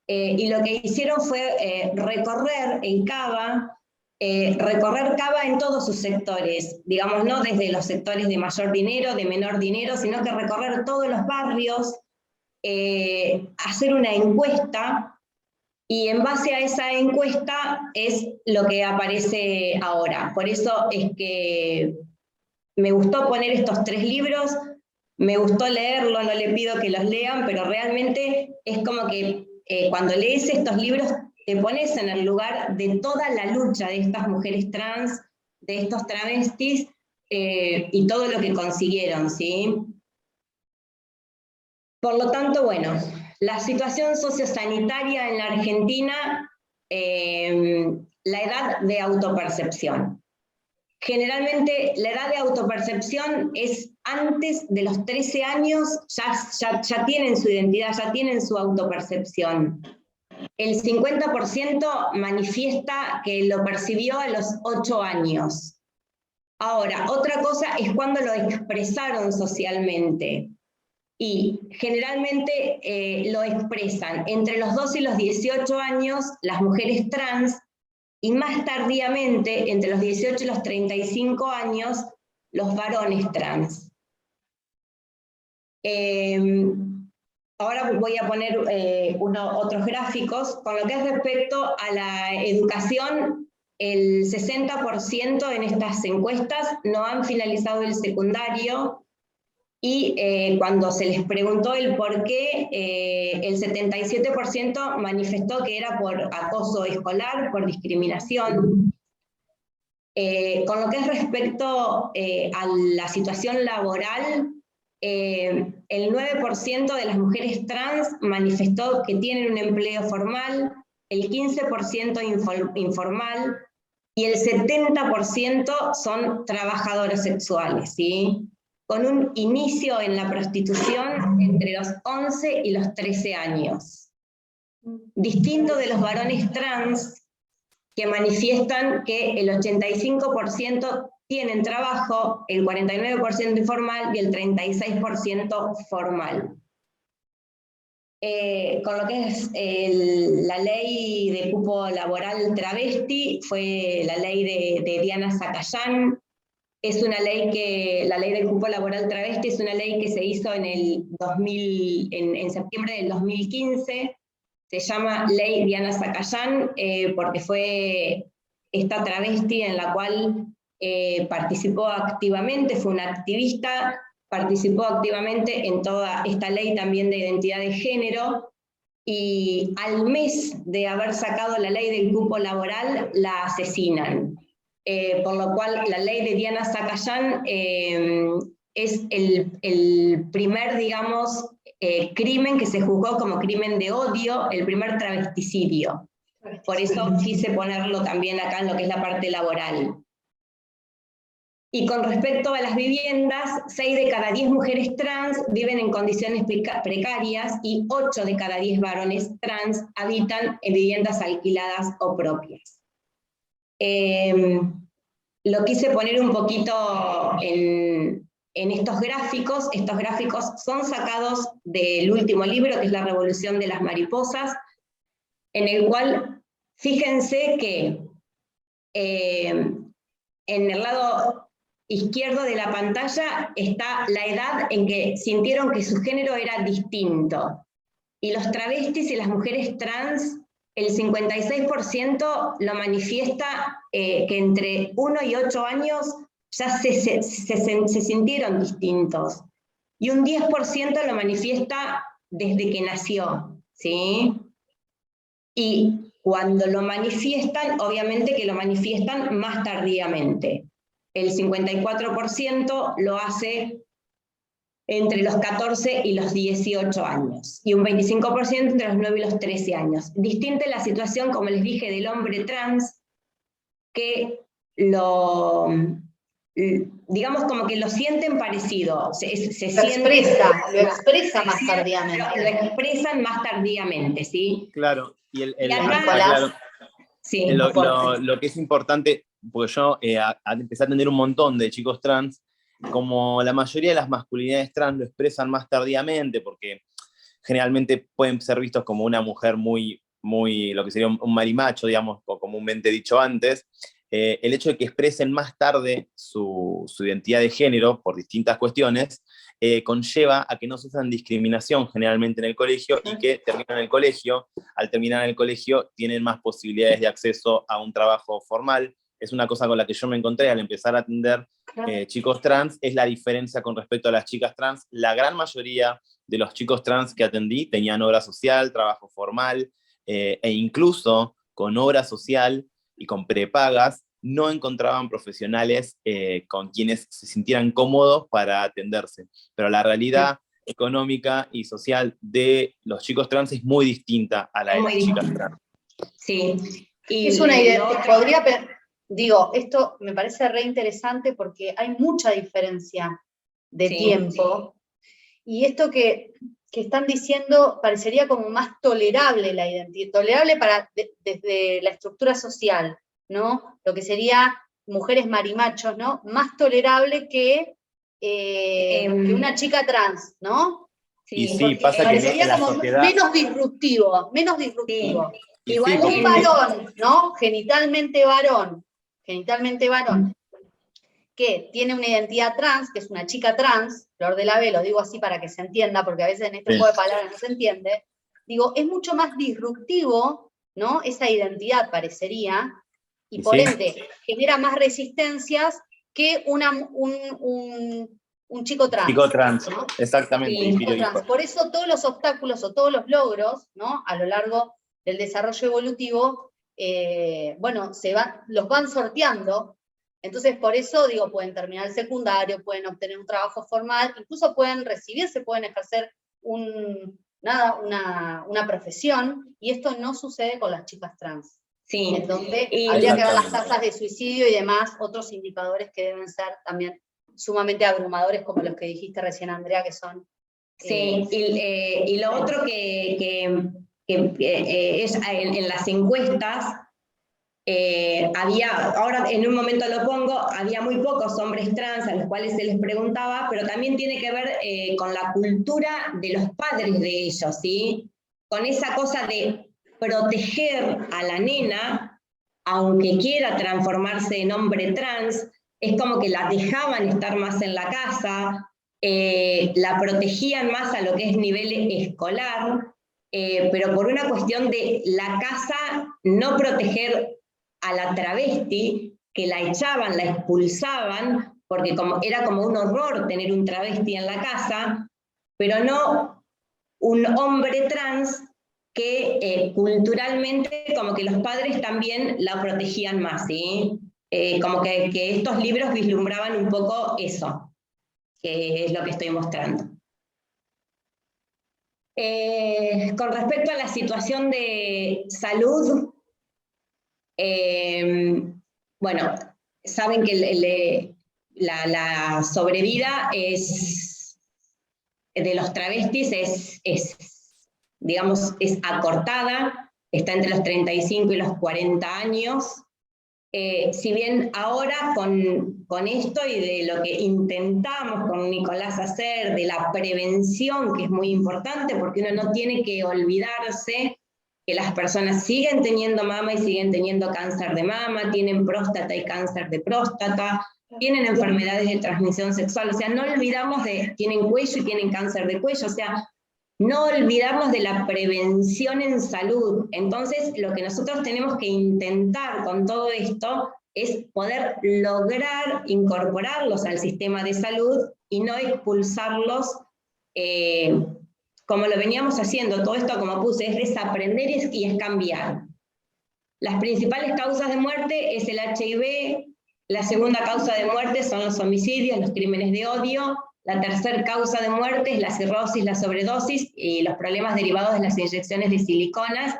y lo que hicieron fue recorrer en Cava, recorrer Cava en todos sus sectores, digamos, no desde los sectores de mayor dinero, de menor dinero, sino que recorrer todos los barrios, hacer una encuesta, y en base a esa encuesta es lo que aparece ahora. Por eso es que me gustó poner estos 3 libros, me gustó leerlo, no le pido que los lean, pero realmente es como que cuando lees estos libros te pones en el lugar de toda la lucha de estas mujeres trans, de estos travestis, y todo lo que consiguieron, ¿sí? Por lo tanto, bueno, la situación sociosanitaria en la Argentina, la edad de autopercepción. Generalmente la edad de autopercepción es antes de los 13 años, ya tienen su identidad, ya tienen su autopercepción. El 50% manifiesta que lo percibió a los 8 años. Ahora, otra cosa es cuando lo expresaron socialmente. Y generalmente lo expresan entre los 12 y los 18 años las mujeres trans, y más tardíamente, entre los 18 y los 35 años, los varones trans. Ahora voy a poner otros gráficos. Con lo que es respecto a la educación, el 60% en estas encuestas no han finalizado el secundario, y cuando se les preguntó el por qué, el 77% manifestó que era por acoso escolar, por discriminación. Con lo que es respecto a la situación laboral, el 9% de las mujeres trans manifestó que tienen un empleo formal, el 15% informal, y el 70% son trabajadoras sexuales, ¿sí? Con un inicio en la prostitución entre los 11 y los 13 años. Distinto de los varones trans, que manifiestan que el 85% tienen trabajo, el 49% informal y el 36% formal. Con lo que es la ley de cupo laboral travesti, fue la ley de Diana Zacayán. Es una ley que, la ley del cupo laboral travesti es una ley que se hizo en septiembre del 2015. Se llama Ley Diana Zacayán porque fue esta travesti en la cual participó activamente, fue una activista, participó activamente en toda esta ley también de identidad de género, y al mes de haber sacado la ley del cupo laboral, la asesinan. Por lo cual la ley de Diana Zacayán es el primer, digamos, crimen que se juzgó como crimen de odio, el primer travesticidio. Por eso quise ponerlo también acá en lo que es la parte laboral. Y con respecto a las viviendas, 6 de cada 10 mujeres trans viven en condiciones precarias y 8 de cada 10 varones trans habitan en viviendas alquiladas o propias. Lo quise poner un poquito en estos gráficos son sacados del último libro, que es La Revolución de las Mariposas, en el cual, fíjense que en el lado izquierdo de la pantalla está la edad en que sintieron que su género era distinto. Y los travestis y las mujeres trans, el 56% lo manifiesta que entre 1 y 8 años ya se sintieron distintos. Y un 10% lo manifiesta desde que nació, ¿sí? Y cuando lo manifiestan, obviamente que lo manifiestan más tardíamente. El 54% lo hace entre los 14 y los 18 años, y un 25% entre los 9 y los 13 años. Distinta la situación, como les dije, del hombre trans, que digamos como que lo sienten parecido. Lo expresa más tardíamente. Lo expresan más tardíamente, ¿sí? Claro, sí, lo que es importante, porque yo empecé a atender un montón de chicos trans, como la mayoría de las masculinidades trans lo expresan más tardíamente, porque generalmente pueden ser vistos como una mujer muy, lo que sería un marimacho, digamos, o comúnmente dicho antes. El hecho de que expresen más tarde su identidad de género por distintas cuestiones, conlleva a que no sufran discriminación generalmente en el colegio, y que terminan el colegio, al terminar el colegio tienen más posibilidades de acceso a un trabajo formal. Es una cosa con la que yo me encontré al empezar a atender chicos trans, es la diferencia con respecto a las chicas trans. La gran mayoría de los chicos trans que atendí tenían obra social, trabajo formal, e incluso con obra social y con prepagas, no encontraban profesionales con quienes se sintieran cómodos para atenderse. Pero la realidad económica y social de los chicos trans es muy distinta a la de las chicas trans. Sí. Y es una idea, esto me parece re interesante porque hay mucha diferencia de tiempo, y esto que están diciendo parecería como más tolerable la identidad, tolerable desde la estructura social, ¿no? Lo que sería mujeres marimachos, ¿no? Más tolerable que una chica trans, ¿no? Y sí, pasa que en la sociedad... menos disruptivo. Igual un varón, ¿no? Genitalmente varón, que tiene una identidad trans, que es una chica trans, Flor de la B, lo digo así para que se entienda, porque a veces en este juego de palabras no se entiende, digo, es mucho más disruptivo, ¿no? Esa identidad parecería, y por ende genera más resistencias que un chico trans. Chico trans, ¿no? Exactamente. Sí, chico trans. Por eso todos los obstáculos o todos los logros, ¿no? A lo largo del desarrollo evolutivo, bueno, los van sorteando Entonces, por eso, digo, pueden terminar el secundario, pueden obtener un trabajo formal, incluso pueden recibirse, pueden ejercer una profesión, y esto no sucede con las chicas trans. Sí. En donde Y habría que ver las tasas de suicidio y demás, otros indicadores que deben ser también sumamente abrumadores, como los que dijiste recién, Andrea, que son... Sí, y lo otro que es en las encuestas, ahora en un momento lo pongo, había muy pocos hombres trans a los cuales se les preguntaba, pero también tiene que ver con la cultura de los padres de ellos, ¿sí? Con esa cosa de proteger a la nena, aunque quiera transformarse en hombre trans, es como que la dejaban estar más en la casa, la protegían más a lo que es nivel escolar, pero por una cuestión de la casa, no proteger a la travesti, que la echaban, la expulsaban, porque era como un horror tener un travesti en la casa, pero no un hombre trans que culturalmente como que los padres también la protegían más, ¿sí? Como que estos libros vislumbraban un poco eso, que es lo que estoy mostrando. Con respecto a la situación de salud, bueno, saben que la sobrevida de los travestis digamos, es acortada, está entre los 35 y los 40 años. Si bien ahora con esto y de lo que intentamos con Nicolás hacer, de la prevención, que es muy importante, porque uno no tiene que olvidarse que las personas siguen teniendo mama y siguen teniendo cáncer de mama, tienen próstata y cáncer de próstata, tienen enfermedades de transmisión sexual, o sea, no olvidamos tienen cuello y tienen cáncer de cuello, o sea, no olvidamos de la prevención en salud. Entonces, lo que nosotros tenemos que intentar con todo esto es poder lograr incorporarlos al sistema de salud y no expulsarlos como lo veníamos haciendo. Todo esto, como puse, es desaprender y es cambiar. Las principales causas de muerte es el HIV, la segunda causa de muerte son los homicidios, los crímenes de odio, la tercera causa de muerte es la cirrosis, la sobredosis y los problemas derivados de las inyecciones de siliconas.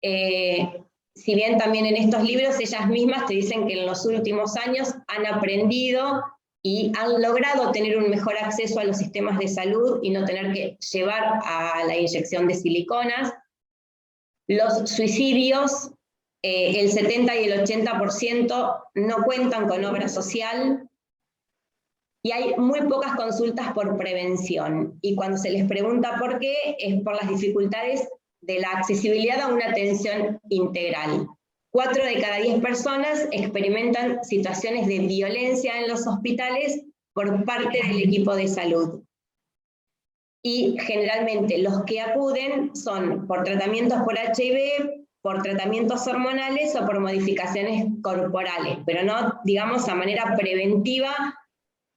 Si bien también en estos libros ellas mismas te dicen que en los últimos años han aprendido y han logrado tener un mejor acceso a los sistemas de salud y no tener que llevar a la inyección de siliconas. Los suicidios, el 70 y el 80% no cuentan con obra social, y hay muy pocas consultas por prevención, y cuando se les pregunta por qué, es por las dificultades de la accesibilidad a una atención integral. 4 de cada 10 personas experimentan situaciones de violencia en los hospitales por parte del equipo de salud. Y generalmente los que acuden son por tratamientos por HIV, por tratamientos hormonales o por modificaciones corporales, pero no, digamos, a manera preventiva,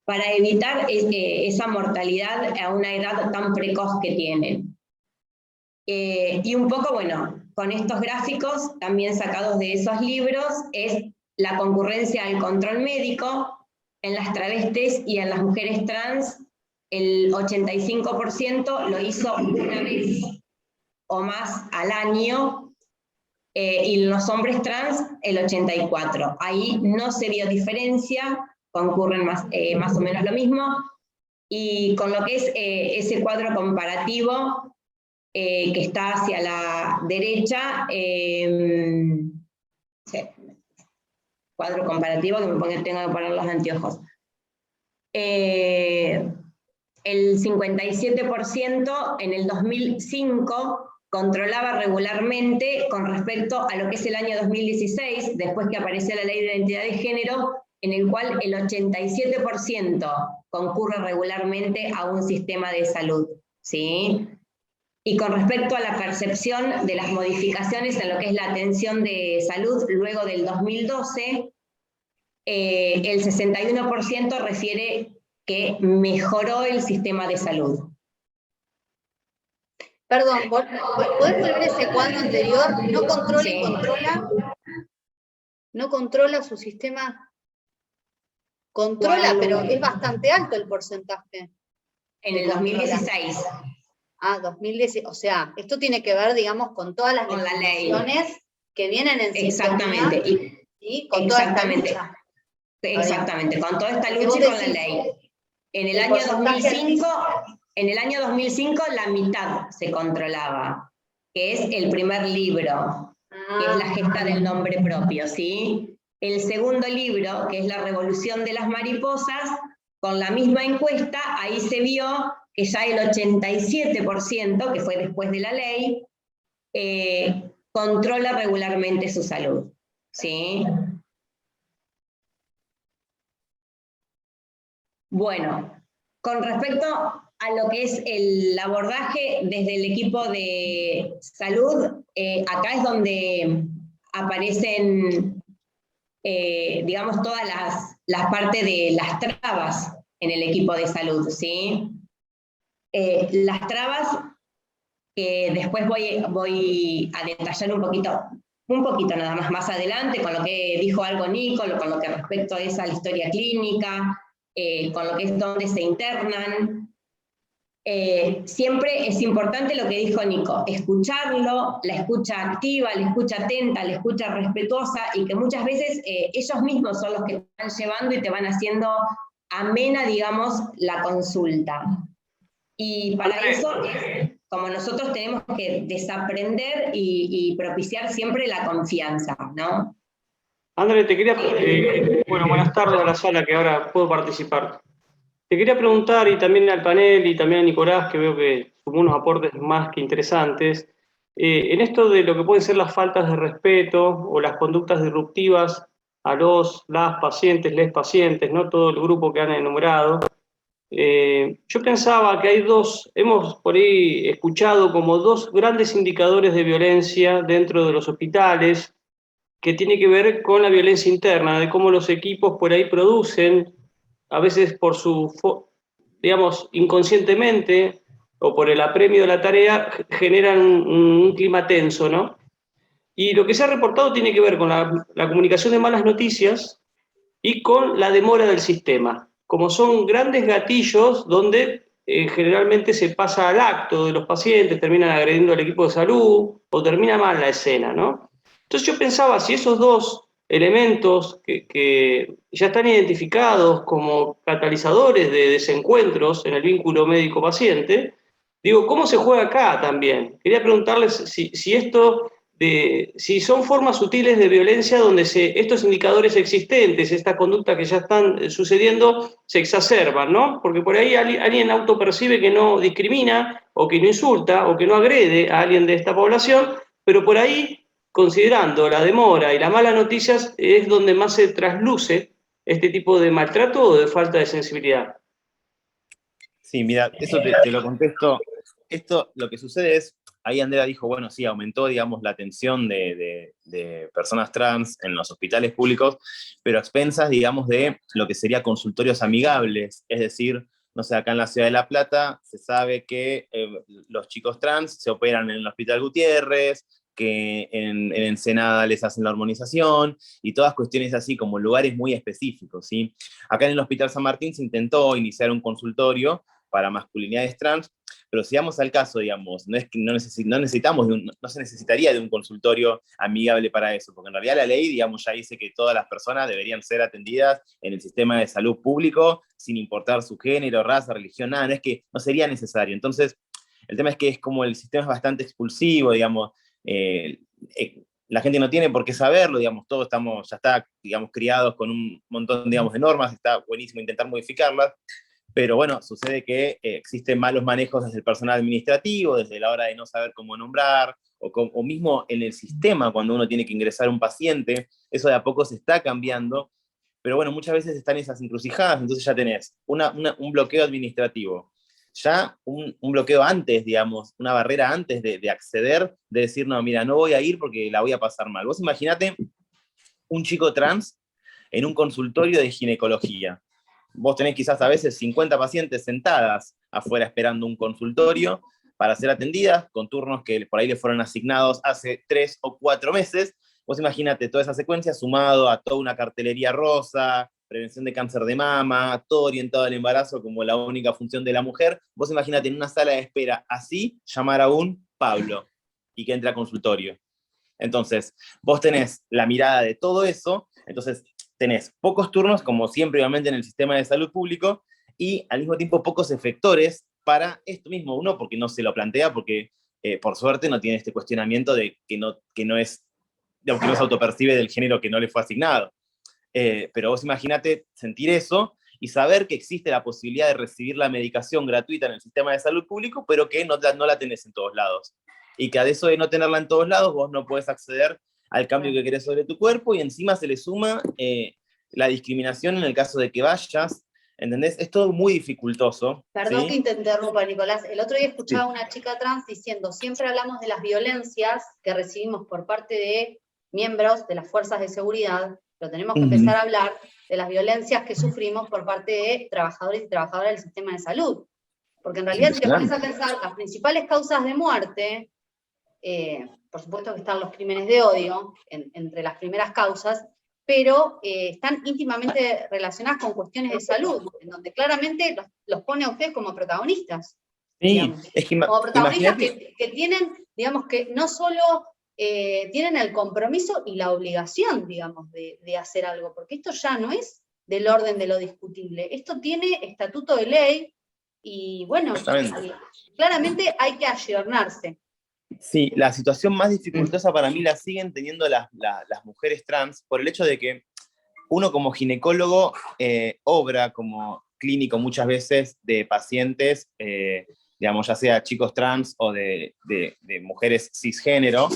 para evitar esa mortalidad a una edad tan precoz que tienen. Y un poco, bueno, con estos gráficos, también sacados de esos libros, es la concurrencia al control médico en las travestis y en las mujeres trans. El 85% lo hizo una vez o más al año, y los hombres trans el 84%. Ahí no se vio diferencia, concurren más o menos lo mismo, y con lo que es ese cuadro comparativo que está hacia la derecha, cuadro comparativo, que tengo que poner los anteojos. El 57% en el 2005 controlaba regularmente con respecto a lo que es el año 2016, después que apareció la Ley de Identidad de Género, en el cual el 87% concurre regularmente a un sistema de salud, ¿sí? Y con respecto a la percepción de las modificaciones en lo que es la atención de salud luego del 2012, el 61% refiere que mejoró el sistema de salud. Perdón, ¿podés volver ese cuadro anterior? No controla y controla. No controla su sistema. Controla, pero es bastante alto el porcentaje. En el 2016. 2016, o sea, esto tiene que ver, digamos, con todas las Con la ley. legislaciones que vienen en Exactamente. sintonía, ¿sí? Con toda esta lucha. Exactamente, con toda esta lucha Vos y con la decís, ley. En el el año porcentaje 2005, en el año 2005 la mitad se controlaba, que es el primer libro, que es La gesta del nombre propio, ¿sí? El segundo libro, que es La revolución de las mariposas, con la misma encuesta, ahí se vio que ya el 87%, que fue después de la ley, controla regularmente su salud, ¿sí? Bueno, con respecto a lo que es el abordaje desde el equipo de salud, acá es donde aparecen, digamos, todas las partes de las trabas en el equipo de salud, ¿sí? Las trabas que después voy a detallar un poquito nada más adelante, con lo que dijo algo Nico, con lo que respecto es a la historia clínica, con lo que es donde se internan. Siempre es importante lo que dijo Nico, escucharlo, la escucha activa, la escucha atenta, la escucha respetuosa, y que muchas veces ellos mismos son los que te van llevando y te van haciendo amena, digamos, la consulta. Y para eso es como nosotros tenemos que desaprender y propiciar siempre la confianza, ¿no? André, te quería, bueno, buenas tardes a la sala que ahora puedo participar. Te quería preguntar, y también al panel, y también a Nicolás, que veo que sumó unos aportes más que interesantes, en esto de lo que pueden ser las faltas de respeto o las conductas disruptivas a las pacientes, les pacientes, ¿no? Todo el grupo que han enumerado. Yo pensaba que hay hemos por ahí escuchado como dos grandes indicadores de violencia dentro de los hospitales, que tiene que ver con la violencia interna, de cómo los equipos por ahí producen, a veces por digamos, inconscientemente, o por el apremio de la tarea, generan un clima tenso, ¿no? Y lo que se ha reportado tiene que ver con la comunicación de malas noticias y con la demora del sistema. Como son grandes gatillos donde generalmente se pasa al acto de los pacientes, terminan agrediendo al equipo de salud o termina mal la escena, ¿no? Entonces yo pensaba, si esos dos elementos que ya están identificados como catalizadores de desencuentros en el vínculo médico-paciente, digo, ¿cómo se juega acá también? Quería preguntarles si son formas sutiles de violencia donde estos indicadores existentes, esta conducta que ya están sucediendo, se exacerban, ¿no? Porque por ahí alguien autopercibe que no discrimina, o que no insulta, o que no agrede a alguien de esta población, pero por ahí, considerando la demora y las malas noticias, es donde más se trasluce este tipo de maltrato o de falta de sensibilidad. Sí, mira, eso te lo contesto. Esto, lo que sucede es, ahí Andrea dijo, bueno, sí, aumentó, digamos, la atención de personas trans en los hospitales públicos, pero a expensas, digamos, de lo que sería consultorios amigables, es decir, no sé, acá en la ciudad de La Plata se sabe que los chicos trans se operan en el Hospital Gutiérrez, que en Ensenada les hacen la hormonización, y todas cuestiones así, como lugares muy específicos, ¿sí? Acá en el Hospital San Martín se intentó iniciar un consultorio para masculinidades trans, pero si vamos al caso, digamos, no se necesitaría de un consultorio amigable para eso, porque en realidad la ley, digamos, ya dice que todas las personas deberían ser atendidas en el sistema de salud público, sin importar su género, raza, religión, nada, no sería necesario. Entonces, el tema es que es como el sistema es bastante expulsivo, digamos, la gente no tiene por qué saberlo, digamos, todos ya está, digamos, criados con un montón, digamos, de normas, está buenísimo intentar modificarlas, pero bueno, sucede que existen malos manejos desde el personal administrativo, desde la hora de no saber cómo nombrar, o mismo en el sistema, cuando uno tiene que ingresar a un paciente, eso de a poco se está cambiando, pero bueno, muchas veces están esas encrucijadas, entonces ya tenés un bloqueo administrativo, ya un bloqueo antes, digamos, una barrera antes de acceder, de decir, no, mira, no voy a ir porque la voy a pasar mal. Vos imaginate un chico trans en un consultorio de ginecología. Vos tenés quizás a veces 50 pacientes sentadas afuera esperando un consultorio para ser atendidas, con turnos que por ahí le fueron asignados hace 3 o 4 meses. Vos imaginate toda esa secuencia sumado a toda una cartelería rosa, prevención de cáncer de mama, todo orientado al embarazo como la única función de la mujer. Vos imagínate en una sala de espera así, llamar a un Pablo y que entre a consultorio. Entonces, vos tenés la mirada de todo eso, entonces tenés pocos turnos, como siempre obviamente en el sistema de salud público, y al mismo tiempo pocos efectores para esto mismo. Uno, porque no se lo plantea, porque por suerte no tiene este cuestionamiento de que no es, de que no se autopercibe del género que no le fue asignado. Pero vos imagínate sentir eso y saber que existe la posibilidad de recibir la medicación gratuita en el sistema de salud público, pero que no la tenés en todos lados. Y que a eso de no tenerla en todos lados, vos no podés acceder al cambio que querés sobre tu cuerpo, y encima se le suma la discriminación en el caso de que vayas, ¿entendés? Es todo muy dificultoso. Perdón, ¿sí? que te interrumpa, Nicolás. El otro día escuchaba a una chica trans diciendo, siempre hablamos de las violencias que recibimos por parte de miembros de las fuerzas de seguridad, pero tenemos que empezar a hablar de las violencias que sufrimos por parte de trabajadores y trabajadoras del sistema de salud. Porque en realidad, si te pones a pensar, las principales causas de muerte, por supuesto que están los crímenes de odio entre las primeras causas, pero están íntimamente relacionadas con cuestiones de salud, en donde claramente los pone a ustedes como protagonistas. Sí, Digamos, es que como protagonistas que tienen, digamos, que no solo tienen el compromiso y la obligación, digamos, de hacer algo, porque esto ya no es del orden de lo discutible, esto tiene estatuto de ley, y bueno, claramente hay que ayornarse. Sí, la situación más dificultosa para mí la siguen teniendo las mujeres trans, por el hecho de que uno como ginecólogo obra como clínico muchas veces de pacientes, digamos, ya sea chicos trans o de mujeres cisgénero.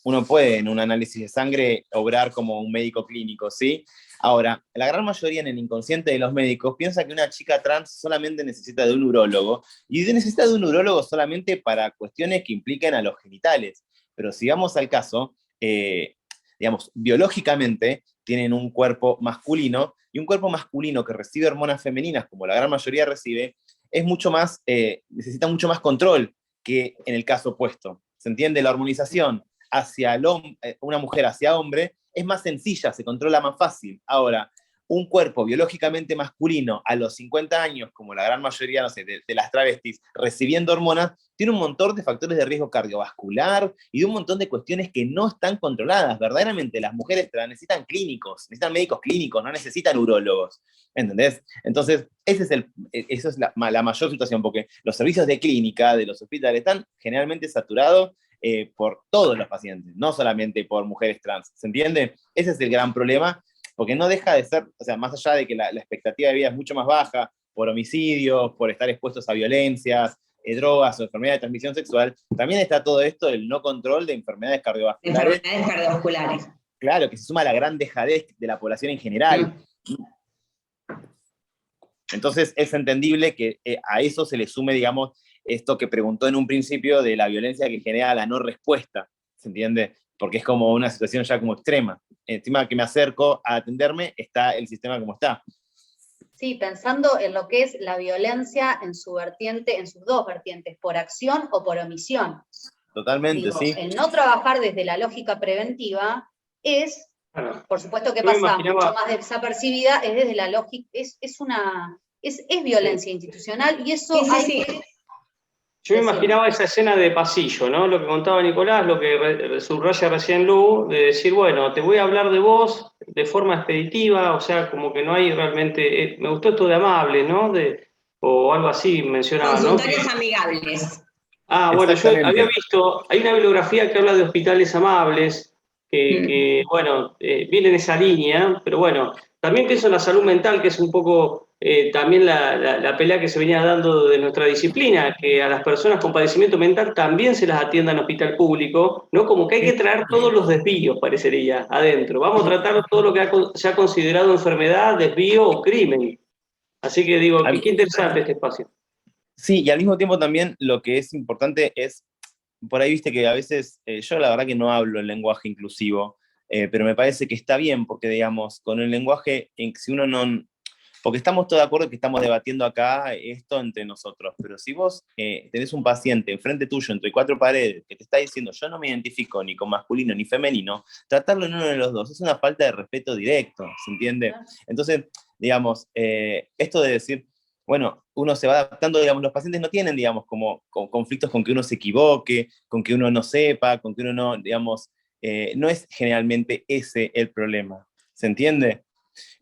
Uno puede en un análisis de sangre obrar como un médico clínico, ¿sí? Ahora, la gran mayoría en el inconsciente de los médicos piensa que una chica trans solamente necesita de un urólogo, y necesita de un urólogo solamente para cuestiones que impliquen a los genitales. Pero si vamos al caso, digamos, biológicamente tienen un cuerpo masculino, y un cuerpo masculino que recibe hormonas femeninas, como la gran mayoría recibe, es mucho más, necesita mucho más control que en el caso opuesto. ¿Se entiende? La hormonización hacia una mujer hacia hombre es más sencilla, se controla más fácil. Ahora, un cuerpo biológicamente masculino a los 50 años, como la gran mayoría, no sé, de las travestis, recibiendo hormonas, tiene un montón de factores de riesgo cardiovascular y de un montón de cuestiones que no están controladas. Verdaderamente, las mujeres trans necesitan clínicos, necesitan médicos clínicos, no necesitan urólogos. ¿Entendés? Entonces, esa es la mayor situación, porque los servicios de clínica de los hospitales están generalmente saturados por todos los pacientes, no solamente por mujeres trans. ¿Se entiende? Ese es el gran problema, porque no deja de ser, o sea, más allá de que la expectativa de vida es mucho más baja por homicidios, por estar expuestos a violencias, drogas o enfermedades de transmisión sexual, también está todo esto del no control de enfermedades cardiovasculares. Enfermedades cardiovasculares. Claro, que se suma a la gran dejadez de la población en general. Entonces es entendible que a eso se le sume, digamos, esto que preguntó en un principio de la violencia que genera la no respuesta, ¿se entiende? Porque es como una situación ya como extrema. Encima que me acerco a atenderme, está el sistema como está. Sí, pensando en lo que es la violencia en su vertiente, en sus dos vertientes, por acción o por omisión. Totalmente, Digo, sí. el no trabajar desde la lógica preventiva es, por supuesto que Yo me pasa imaginaba- mucho más desapercibida, es desde la lógica, es violencia institucional, y eso Sí, hay sí. que... Yo me imaginaba esa escena de pasillo, ¿no? Lo que contaba Nicolás, lo que subraya recién Lu, de decir, bueno, te voy a hablar de vos de forma expeditiva, o sea, como que no hay realmente... me gustó esto de amable, ¿no? O algo así mencionaba, ¿no? Consultorios amigables. Ah, bueno, yo Exactamente. había visto, hay una bibliografía que habla de hospitales amables, que bueno, viene en esa línea, pero bueno, también pienso en la salud mental, que es un poco también la pelea que se venía dando de nuestra disciplina, que a las personas con padecimiento mental también se las atienda en hospital público, ¿no? Como que hay que traer todos los desvíos, parecería, adentro. Vamos a tratar todo lo que se ha considerado enfermedad, desvío o crimen. Así que digo, qué interesante este espacio. Sí, y al mismo tiempo también lo que es importante es, por ahí viste que a veces, yo la verdad que no hablo el lenguaje inclusivo, pero me parece que está bien, porque digamos, con el lenguaje, si uno porque estamos todos de acuerdo que estamos debatiendo acá esto entre nosotros, pero si vos tenés un paciente enfrente tuyo, entre 4 paredes, que te está diciendo, yo no me identifico ni con masculino ni femenino, tratarlo en uno de los dos es una falta de respeto directo, ¿se entiende? Entonces, digamos, esto de decir, bueno, uno se va adaptando, digamos, los pacientes no tienen, digamos, como conflictos con que uno se equivoque, con que uno no sepa, con que uno no, digamos, no es generalmente ese el problema, ¿se entiende?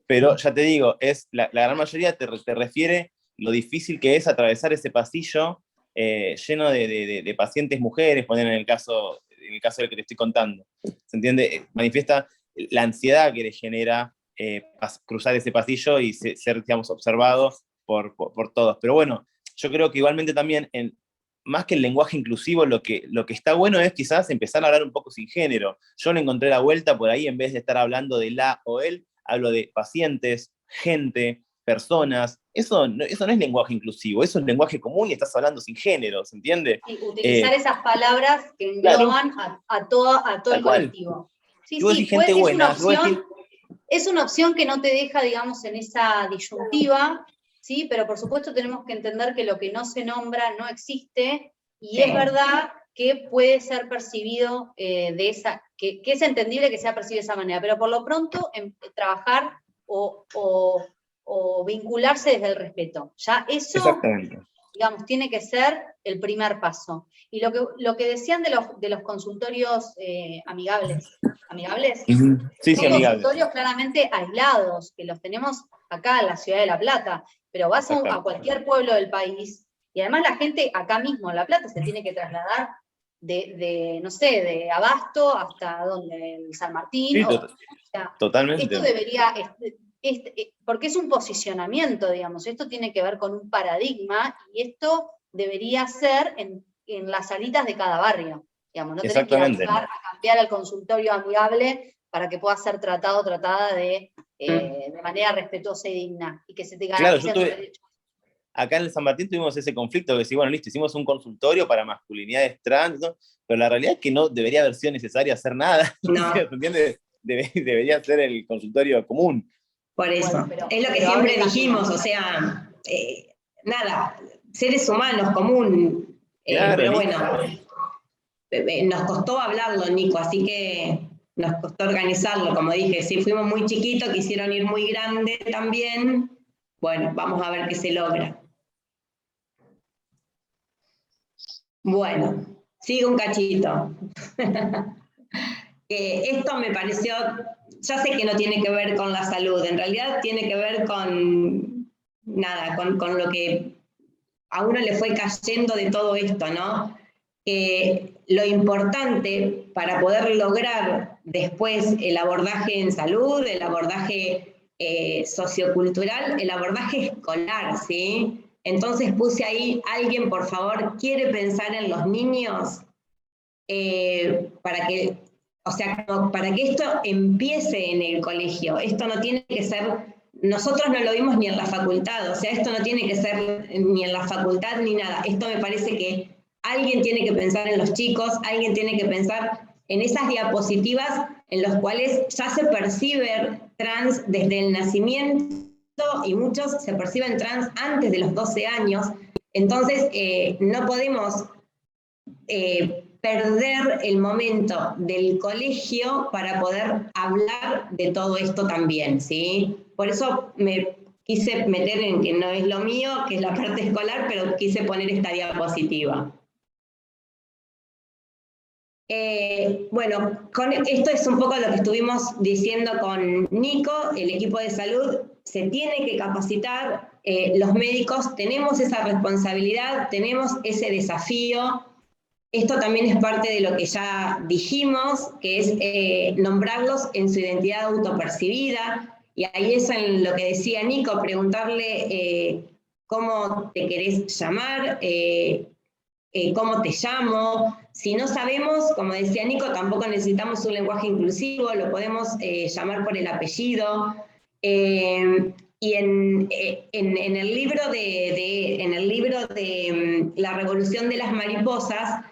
Pero ya te digo, la gran mayoría te refiere lo difícil que es atravesar ese pasillo lleno de pacientes mujeres, poner en el caso del que te estoy contando, ¿se entiende? Manifiesta la ansiedad que le genera cruzar ese pasillo y ser, digamos, observados por todos. Pero bueno, yo creo que igualmente también, más que el lenguaje inclusivo, lo que está bueno es quizás empezar a hablar un poco sin género. Yo le encontré la vuelta por ahí, en vez de estar hablando de la o él, hablo de pacientes, gente, personas. Eso no es lenguaje inclusivo, eso es lenguaje común y estás hablando sin género, ¿se entiende? Sí, utilizar esas palabras que engloban a todo el colectivo. Sí, sí, gente buena, es una opción que no te deja, digamos, en esa disyuntiva, ¿sí? Pero por supuesto tenemos que entender que lo que no se nombra no existe, y es verdad que puede ser percibido que es entendible que sea percibido de esa manera, pero por lo pronto trabajar o vincularse desde el respeto. Ya eso, digamos, tiene que ser el primer paso. Y lo que decían de los consultorios amigables. ¿Amigables? Sí, son consultorios claramente aislados, que los tenemos acá en la ciudad de La Plata, pero vas a cualquier pueblo del país, y además la gente acá mismo en La Plata se tiene que trasladar no sé, de Abasto hasta donde, el San Martín. Sí, totalmente. Esto debería, porque es un posicionamiento, digamos, esto tiene que ver con un paradigma, y esto debería ser en las salitas de cada barrio, digamos, no tenés que ir a cambiar al consultorio amigable para que pueda ser tratada de manera respetuosa y digna, y que se te garanticen tus derechos. Acá en el San Martín tuvimos ese conflicto de decir, bueno, listo, hicimos un consultorio para masculinidades trans, ¿no? Pero la realidad es que no debería haber sido necesario hacer nada, no. ¿Entiendes? Debería ser el consultorio común. Por eso, es lo que siempre dijimos, o sea, nada, seres humanos común, claro, pero bueno, nos costó hablarlo, Nico, así que nos costó organizarlo, como dije, si fuimos muy chiquitos, quisieron ir muy grande también, bueno, vamos a ver qué se logra. Bueno, sigue un cachito. Esto me pareció, ya sé que no tiene que ver con la salud, en realidad tiene que ver con nada, con lo que a uno le fue cayendo de todo esto, ¿no? Lo importante para poder lograr después el abordaje en salud, el abordaje sociocultural, el abordaje escolar, ¿sí? Entonces puse ahí, alguien por favor quiere pensar en los niños para que esto empiece en el colegio. Esto no tiene que ser, nosotros no lo vimos ni en la facultad, o sea, esto no tiene que ser ni en la facultad ni nada. Esto me parece que alguien tiene que pensar en los chicos, alguien tiene que pensar en esas diapositivas en las cuales ya se percibe trans desde el nacimiento, y muchos se perciben trans antes de los 12 años. Entonces, no podemos perder el momento del colegio para poder hablar de todo esto también, ¿sí? Por eso me quise meter en que no es lo mío, que es la parte escolar, pero quise poner esta diapositiva. Bueno, esto es un poco lo que estuvimos diciendo con Nico, el equipo de salud se tiene que capacitar, los médicos tenemos esa responsabilidad, tenemos ese desafío. Esto también es parte de lo que ya dijimos, que es nombrarlos en su identidad autopercibida, y ahí es en lo que decía Nico, preguntarle cómo te querés llamar, cómo te llamo. Si no sabemos, como decía Nico, tampoco necesitamos un lenguaje inclusivo, lo podemos llamar por el apellido. Y en el libro de La Revolución de las Mariposas,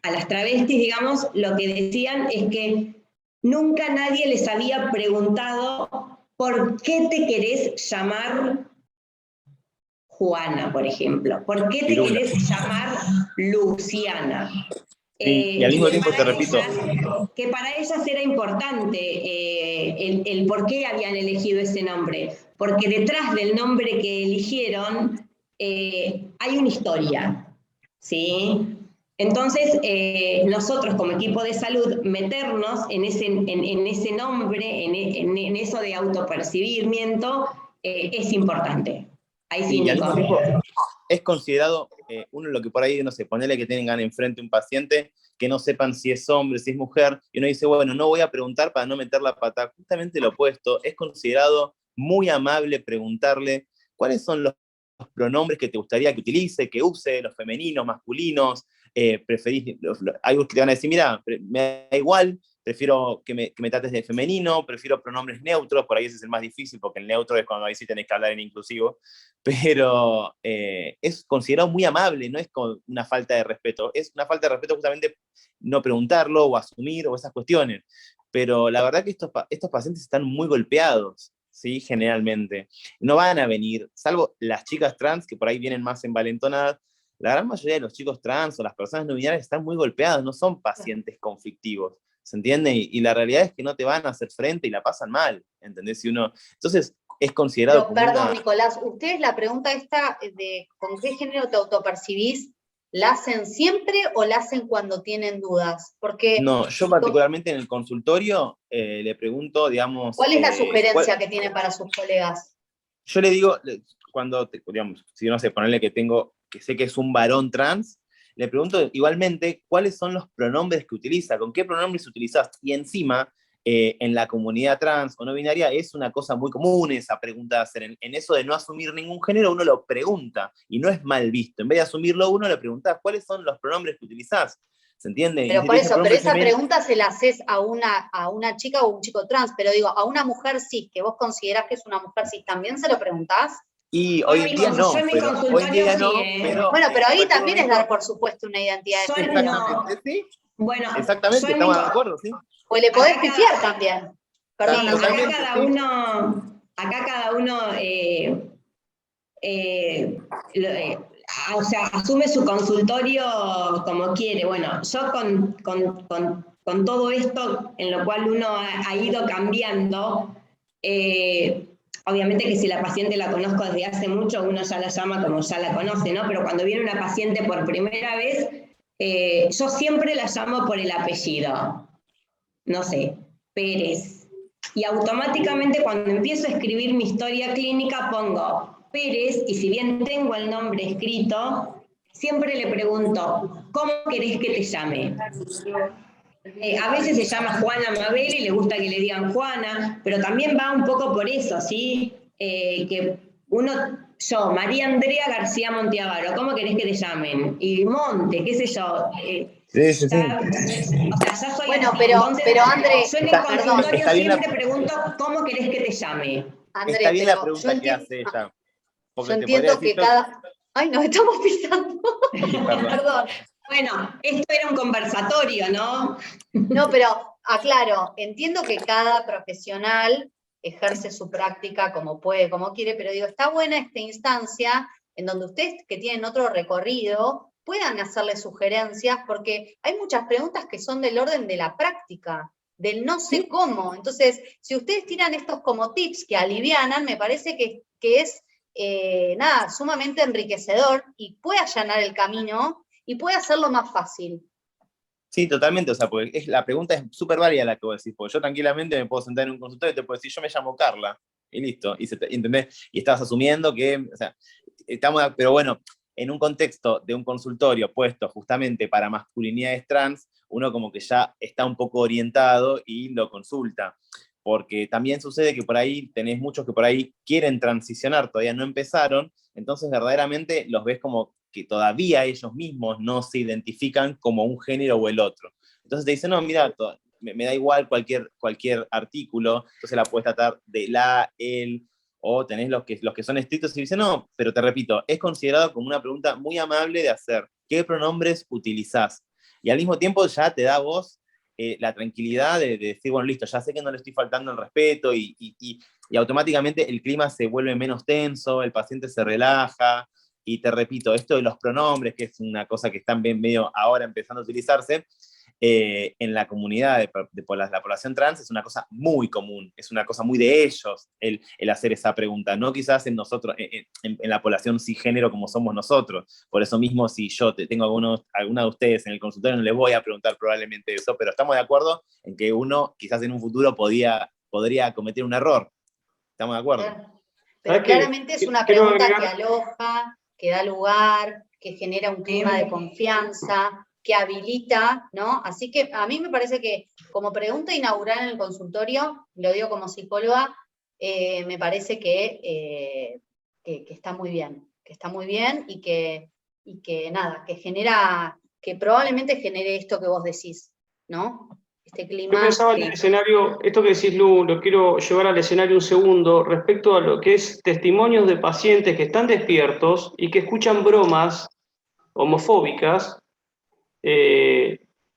a las travestis, digamos, lo que decían es que nunca nadie les había preguntado ¿por qué te querés llamar Juana, por ejemplo? ¿Por qué te querés llamar Luciana? Sí, y al mismo tiempo te repito. Que para ellas era importante el por qué habían elegido ese nombre, porque detrás del nombre que eligieron hay una historia, ¿sí? Entonces, nosotros como equipo de salud, meternos en ese nombre, en eso de autopercibimiento, es importante. Ahí sí, Y al Nico. mismo tiempo es considerado, uno lo que por ahí, no sé, ponele que tengan enfrente un paciente que no sepan si es hombre, si es mujer, y uno dice, bueno, no voy a preguntar para no meter la pata. Justamente lo opuesto, es considerado muy amable preguntarle cuáles son los pronombres que te gustaría que utilice, que use, los femeninos, masculinos, preferís, hay que te van a decir, mira, me da igual, prefiero que me trates de femenino, prefiero pronombres neutros, por ahí ese es el más difícil, porque el neutro es cuando ahí sí tenés que hablar en inclusivo, pero es considerado muy amable, no es con una falta de respeto, es una falta de respeto justamente no preguntarlo o asumir o esas cuestiones, pero la verdad que estos pacientes están muy golpeados, ¿sí? Generalmente. No van a venir, salvo las chicas trans que por ahí vienen más envalentonadas, la gran mayoría de los chicos trans o las personas no binarias están muy golpeados, no son pacientes conflictivos, ¿se entiende? Y la realidad es que no te van a hacer frente y la pasan mal, ¿entendés? Entonces es considerado como perdón, Nicolás, ¿ustedes la pregunta esta de con qué género te autopercibís, la hacen siempre o la hacen cuando tienen dudas? Porque no, yo particularmente en el consultorio le pregunto, digamos... ¿cuál es la sugerencia que tienen para sus colegas? Yo le digo, cuando, digamos, si no sé, ponerle que sé que es un varón trans, le pregunto igualmente cuáles son los pronombres que utiliza, con qué pronombres utilizás, y encima, en la comunidad trans o no binaria es una cosa muy común esa pregunta de hacer, en eso de no asumir ningún género uno lo pregunta, y no es mal visto, en vez de asumirlo uno le preguntás cuáles son los pronombres que utilizás, ¿se entiende? Pero por eso, pero esa pregunta se la haces a una chica o un chico trans, pero digo, a una mujer cis, que vos considerás que es una mujer cis, ¿también se lo preguntás? Y hoy en día no, pero hoy en día no, bueno, pero ahí también es dar por supuesto una identidad de género. ¿Sí? Bueno, exactamente, estamos de acuerdo, sí. Pues le podés pifiar también. Perdón, acá cada uno o sea, asume su consultorio como quiere. Bueno, yo con todo esto en lo cual uno ha ido cambiando, obviamente que si la paciente la conozco desde hace mucho, uno ya la llama como ya la conoce, ¿no? Pero cuando viene una paciente por primera vez, yo siempre la llamo por el apellido. No sé, Pérez. Y automáticamente cuando empiezo a escribir mi historia clínica pongo Pérez, y si bien tengo el nombre escrito, siempre le pregunto, ¿cómo querés que te llame? A veces se llama Juana Mabel y le gusta que le digan Juana, pero también va un poco por eso, ¿sí? Que yo, María Andrea García Monteavaro, ¿cómo querés que te llamen? Y Monte, qué sé yo. Sí. O sea, ya soy bueno, así. pero André, yo en el consultorio siempre la... pregunto, ¿cómo querés que te llame? André, está bien la pregunta que hace ella. Yo entiendo que cada... Ay, nos estamos pisando. Perdón. Bueno, esto era un conversatorio, ¿no? No, pero aclaro, entiendo que cada profesional ejerce su práctica como puede, como quiere, pero digo, está buena esta instancia en donde ustedes que tienen otro recorrido puedan hacerle sugerencias, porque hay muchas preguntas que son del orden de la práctica, del no sé cómo. Entonces, si ustedes tiran estos como tips que alivianan, me parece que es sumamente enriquecedor y puede allanar el camino y puede hacerlo más fácil. Sí, totalmente, o sea, porque la pregunta es súper válida la que vos decís, porque yo tranquilamente me puedo sentar en un consultorio y te puedo decir, yo me llamo Carla, y listo, ¿entendés? Y estás asumiendo que, o sea, pero bueno, en un contexto de un consultorio puesto justamente para masculinidades trans, uno como que ya está un poco orientado y lo consulta, porque también sucede que por ahí tenés muchos que por ahí quieren transicionar, todavía no empezaron, entonces verdaderamente los ves como que todavía ellos mismos no se identifican como un género o el otro. Entonces te dicen, no, mira, me da igual cualquier artículo, entonces la puedes tratar de la, él, o tenés los que son estrictos y dicen, no, pero te repito, es considerado como una pregunta muy amable de hacer, ¿qué pronombres utilizás? Y al mismo tiempo ya te da a vos la tranquilidad de decir, bueno, listo, ya sé que no le estoy faltando el respeto y automáticamente el clima se vuelve menos tenso, el paciente se relaja. Y te repito, esto de los pronombres, que es una cosa que están bien medio ahora empezando a utilizarse, en la comunidad de la población trans es una cosa muy común, es una cosa muy de ellos el hacer esa pregunta, no quizás en nosotros, en la población cisgénero como somos nosotros. Por eso mismo, si yo tengo alguna de ustedes en el consultorio, no les voy a preguntar probablemente eso, pero estamos de acuerdo en que uno quizás en un futuro podría cometer un error. ¿Estamos de acuerdo? Pero claramente es una pregunta que aloja, que da lugar, que genera un clima de confianza, que habilita, ¿no? Así que a mí me parece que como pregunta inaugural en el consultorio, lo digo como psicóloga, me parece que está muy bien, y que nada, que probablemente genere esto que vos decís, ¿no? Este clima. Yo pensaba en el escenario, esto que decís, Lu, lo quiero llevar al escenario un segundo, respecto a lo que es testimonios de pacientes que están despiertos y que escuchan bromas homofóbicas,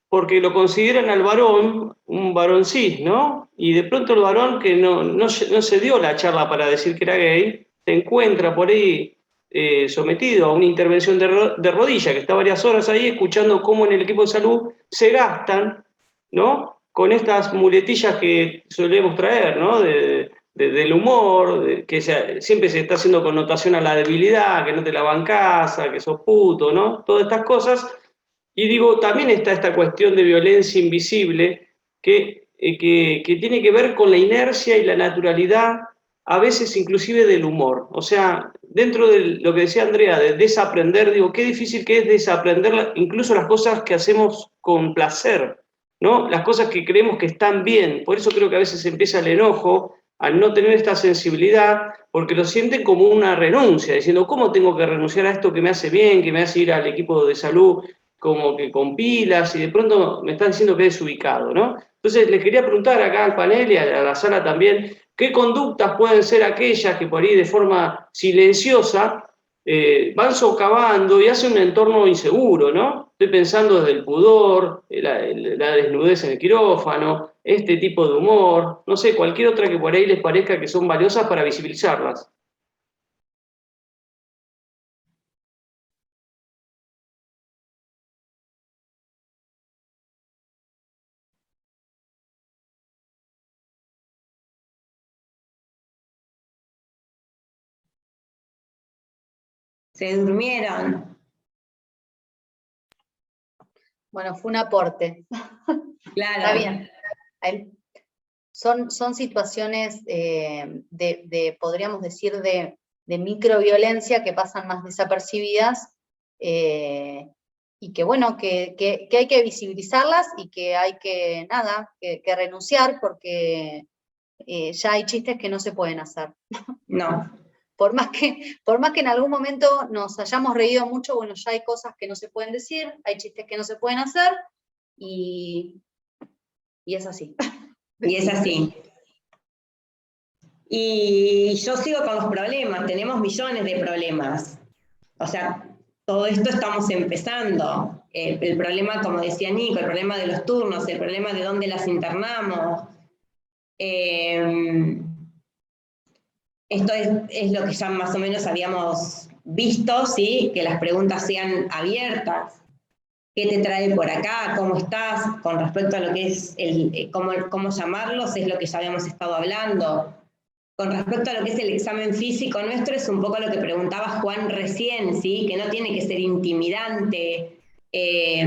porque lo consideran al varón un varón cis, ¿no? Y de pronto el varón que no se dio la charla para decir que era gay, se encuentra por ahí sometido a una intervención de rodilla, que está varias horas ahí escuchando cómo en el equipo de salud se gastan, ¿no? Con estas muletillas que solemos traer, ¿no? Del humor, que siempre se está haciendo connotación a la debilidad, que no te la bancás, que sos puto, ¿no? Todas estas cosas. Y digo, también está esta cuestión de violencia invisible que tiene que ver con la inercia y la naturalidad, a veces inclusive del humor. O sea, dentro de lo que decía Andrea, de desaprender, digo, qué difícil que es desaprender incluso las cosas que hacemos con placer, ¿no? Las cosas que creemos que están bien. Por eso creo que a veces empieza el enojo al no tener esta sensibilidad, porque lo sienten como una renuncia, diciendo, ¿cómo tengo que renunciar a esto que me hace bien, que me hace ir al equipo de salud como que con pilas, y de pronto me están diciendo que es desubicado, ¿no? Entonces les quería preguntar acá al panel y a la sala también, ¿qué conductas pueden ser aquellas que por ahí de forma silenciosa van socavando y hacen un entorno inseguro, ¿no? Estoy pensando desde el pudor, la desnudez en el quirófano, este tipo de humor, no sé, cualquier otra que por ahí les parezca que son valiosas para visibilizarlas. Se durmieron. Bueno, fue un aporte. Claro. Está bien. Son situaciones podríamos decir, de microviolencia que pasan más desapercibidas y que, bueno, que hay que visibilizarlas y que hay que renunciar porque ya hay chistes que no se pueden hacer. No. Por más que en algún momento nos hayamos reído mucho, bueno, ya hay cosas que no se pueden decir, hay chistes que no se pueden hacer, y es así. Y es así. Y yo sigo con los problemas, tenemos millones de problemas. O sea, todo esto estamos empezando. El problema, como decía Nico, el problema de los turnos, el problema de dónde las internamos. Esto es lo que ya más o menos habíamos visto, ¿sí? Que las preguntas sean abiertas. ¿Qué te trae por acá? ¿Cómo estás? Con respecto a lo que es cómo llamarlos, es lo que ya habíamos estado hablando. Con respecto a lo que es el examen físico nuestro, es un poco lo que preguntaba Juan recién, ¿sí? Que no tiene que ser intimidante, que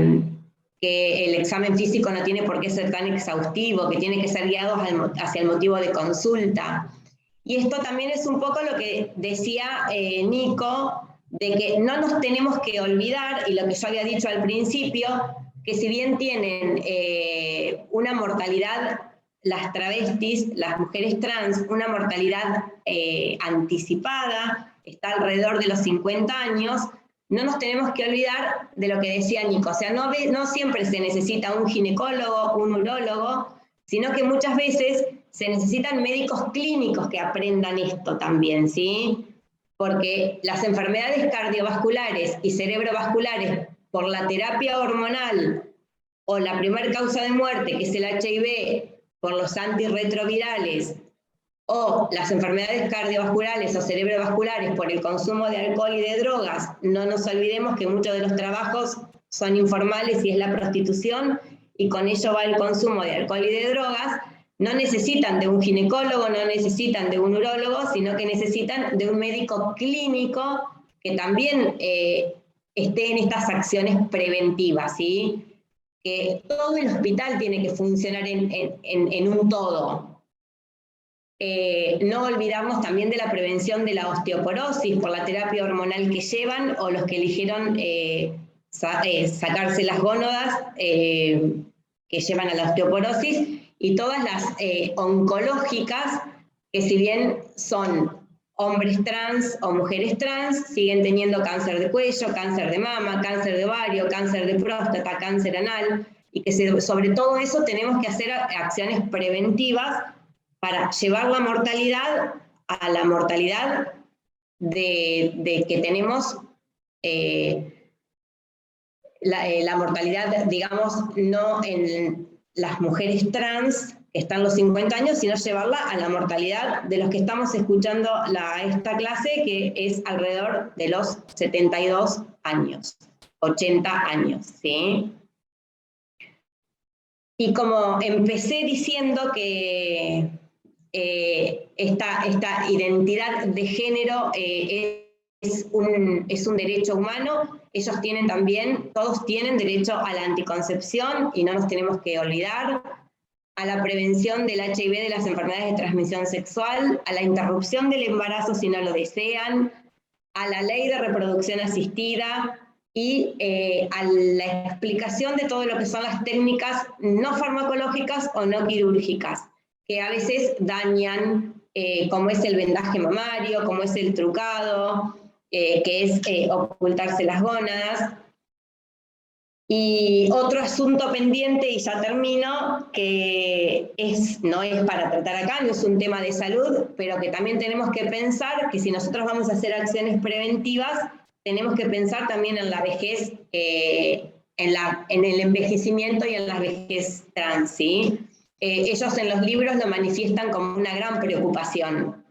el examen físico no tiene por qué ser tan exhaustivo, que tiene que ser guiado hacia el motivo de consulta. Y esto también es un poco lo que decía Nico, de que no nos tenemos que olvidar, y lo que yo había dicho al principio, que si bien tienen una mortalidad, las travestis, las mujeres trans, una mortalidad anticipada, está alrededor de los 50 años, no nos tenemos que olvidar de lo que decía Nico. O sea, no siempre se necesita un ginecólogo, un urólogo, sino que muchas veces se necesitan médicos clínicos que aprendan esto también, ¿sí? Porque las enfermedades cardiovasculares y cerebrovasculares por la terapia hormonal o la primera causa de muerte, que es el HIV, por los antirretrovirales, o las enfermedades cardiovasculares o cerebrovasculares por el consumo de alcohol y de drogas, no nos olvidemos que muchos de los trabajos son informales y es la prostitución, y con ello va el consumo de alcohol y de drogas, no necesitan de un ginecólogo, no necesitan de un urólogo, sino que necesitan de un médico clínico que también esté en estas acciones preventivas, ¿sí? Que todo el hospital tiene que funcionar en un todo. No olvidarnos también de la prevención de la osteoporosis por la terapia hormonal que llevan, o los que eligieron sacarse las gónadas que llevan a la osteoporosis, y todas las oncológicas, que si bien son hombres trans o mujeres trans, siguen teniendo cáncer de cuello, cáncer de mama, cáncer de ovario, cáncer de próstata, cáncer anal, y que sobre todo eso tenemos que hacer acciones preventivas para llevar la mortalidad a la mortalidad de que tenemos, la mortalidad, digamos, no en las mujeres trans que están los 50 años, sino llevarla a la mortalidad de los que estamos escuchando esta clase, que es alrededor de los 72 años, 80 años, ¿sí? Y como empecé diciendo que esta identidad de género es un derecho humano, ellos tienen también, todos tienen derecho a la anticoncepción, y no nos tenemos que olvidar, a la prevención del HIV, de las enfermedades de transmisión sexual, a la interrupción del embarazo si no lo desean, a la ley de reproducción asistida, y a la explicación de todo lo que son las técnicas no farmacológicas o no quirúrgicas, que a veces dañan, como es el vendaje mamario, como es el trucado, que es ocultarse las gónadas. Y otro asunto pendiente, y ya termino, que no es para tratar acá, no es un tema de salud, pero que también tenemos que pensar que si nosotros vamos a hacer acciones preventivas, tenemos que pensar también en la vejez, en el envejecimiento y en la vejez trans, ¿sí? Ellos en los libros lo manifiestan como una gran preocupación,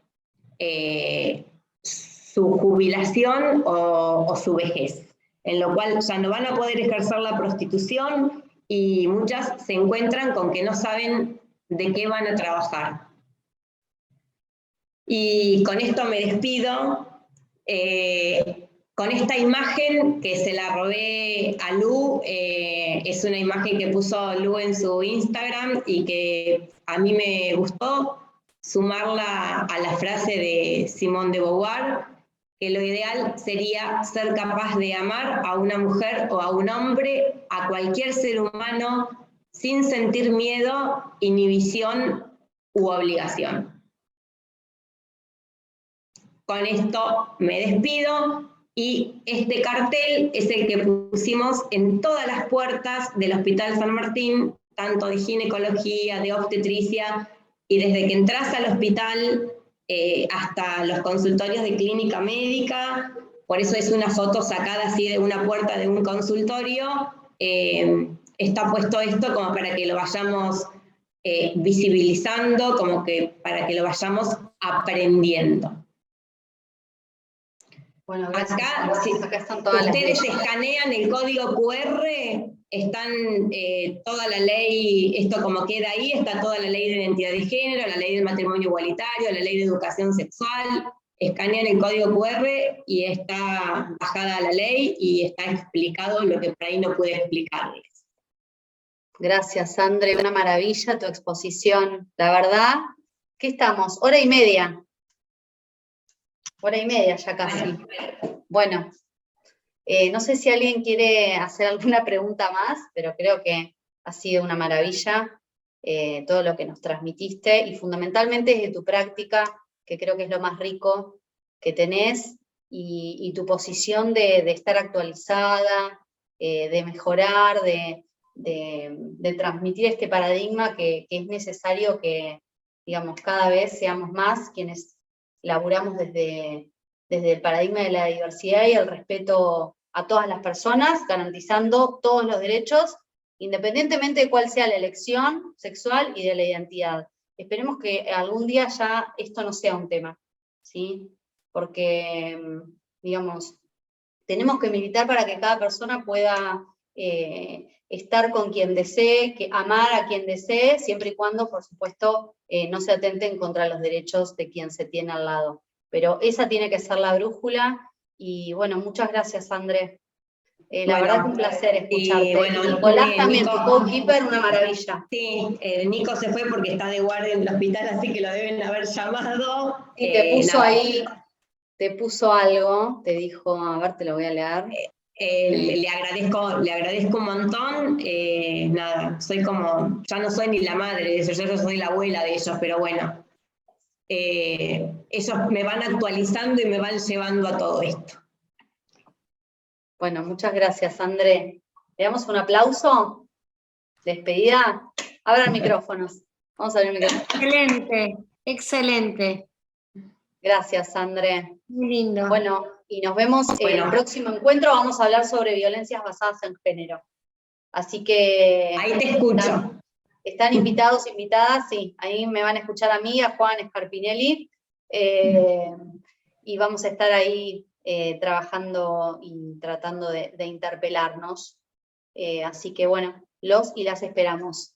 su jubilación o su vejez, en lo cual ya no van a poder ejercer la prostitución, y muchas se encuentran con que no saben de qué van a trabajar. Y con esto me despido, con esta imagen que se la robé a Lu, es una imagen que puso Lu en su Instagram y que a mí me gustó sumarla a la frase de Simone de Beauvoir, que lo ideal sería ser capaz de amar a una mujer o a un hombre, a cualquier ser humano, sin sentir miedo, inhibición u obligación. Con esto me despido, y este cartel es el que pusimos en todas las puertas del Hospital San Martín, tanto de ginecología, de obstetricia, y desde que entras al hospital hasta los consultorios de clínica médica. Por eso es una foto sacada así de una puerta de un consultorio. Está puesto esto como para que lo vayamos visibilizando, como que para que lo vayamos aprendiendo. Bueno, acá están todas ustedes escanean el código QR, están toda la ley, esto como queda ahí, está toda la ley de identidad de género, la ley del matrimonio igualitario, la ley de educación sexual, escanean el código QR y está bajada la ley y está explicado lo que por ahí no pude explicarles. Gracias, Andre, una maravilla tu exposición. La verdad, ¿qué estamos? Hora y media ya casi. Bueno, no sé si alguien quiere hacer alguna pregunta más, pero creo que ha sido una maravilla todo lo que nos transmitiste, y fundamentalmente desde tu práctica, que creo que es lo más rico que tenés, y tu posición de estar actualizada, de mejorar, de transmitir este paradigma que es necesario que, digamos, cada vez seamos más quienes laburamos desde el paradigma de la diversidad y el respeto a todas las personas, garantizando todos los derechos independientemente de cuál sea la elección sexual y de la identidad. Esperemos que algún día ya esto no sea un tema, ¿sí? Porque, digamos, tenemos que militar para que cada persona pueda estar con quien desee, amar a quien desee, siempre y cuando, por supuesto, no se atenten contra los derechos de quien se tiene al lado. Pero esa tiene que ser la brújula, y bueno, muchas gracias, André. La verdad que un placer escucharte. Bueno, Nicolás también, Nico, tu co-keeper, una maravilla. Sí, Nico se fue porque está de guardia en el hospital, así que lo deben haber llamado. Y te puso nada. ahí, te puso algo, te dijo, a ver, te lo voy a leer. Le agradezco un montón. Nada, soy como, ya no soy ni la madre de ellos, yo soy la abuela de ellos, pero bueno. Ellos me van actualizando y me van llevando a todo esto. Bueno, muchas gracias, André. ¿Le damos un aplauso? ¿Despedida? Abran micrófonos. Vamos a abrir micrófonos. Excelente, excelente. Gracias, André. Muy lindo. Bueno, y nos vemos en el próximo encuentro. Vamos a hablar sobre violencias basadas en género. Así que... Ahí te escucho. Están invitados, invitadas, sí. Ahí me van a escuchar a mí, a Juan Scarpinelli. Y vamos a estar ahí trabajando y tratando de interpelarnos. Así que bueno, los y las esperamos.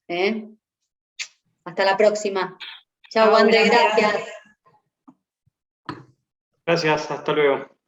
Hasta la próxima. Chao, André, gracias. Gracias, hasta luego.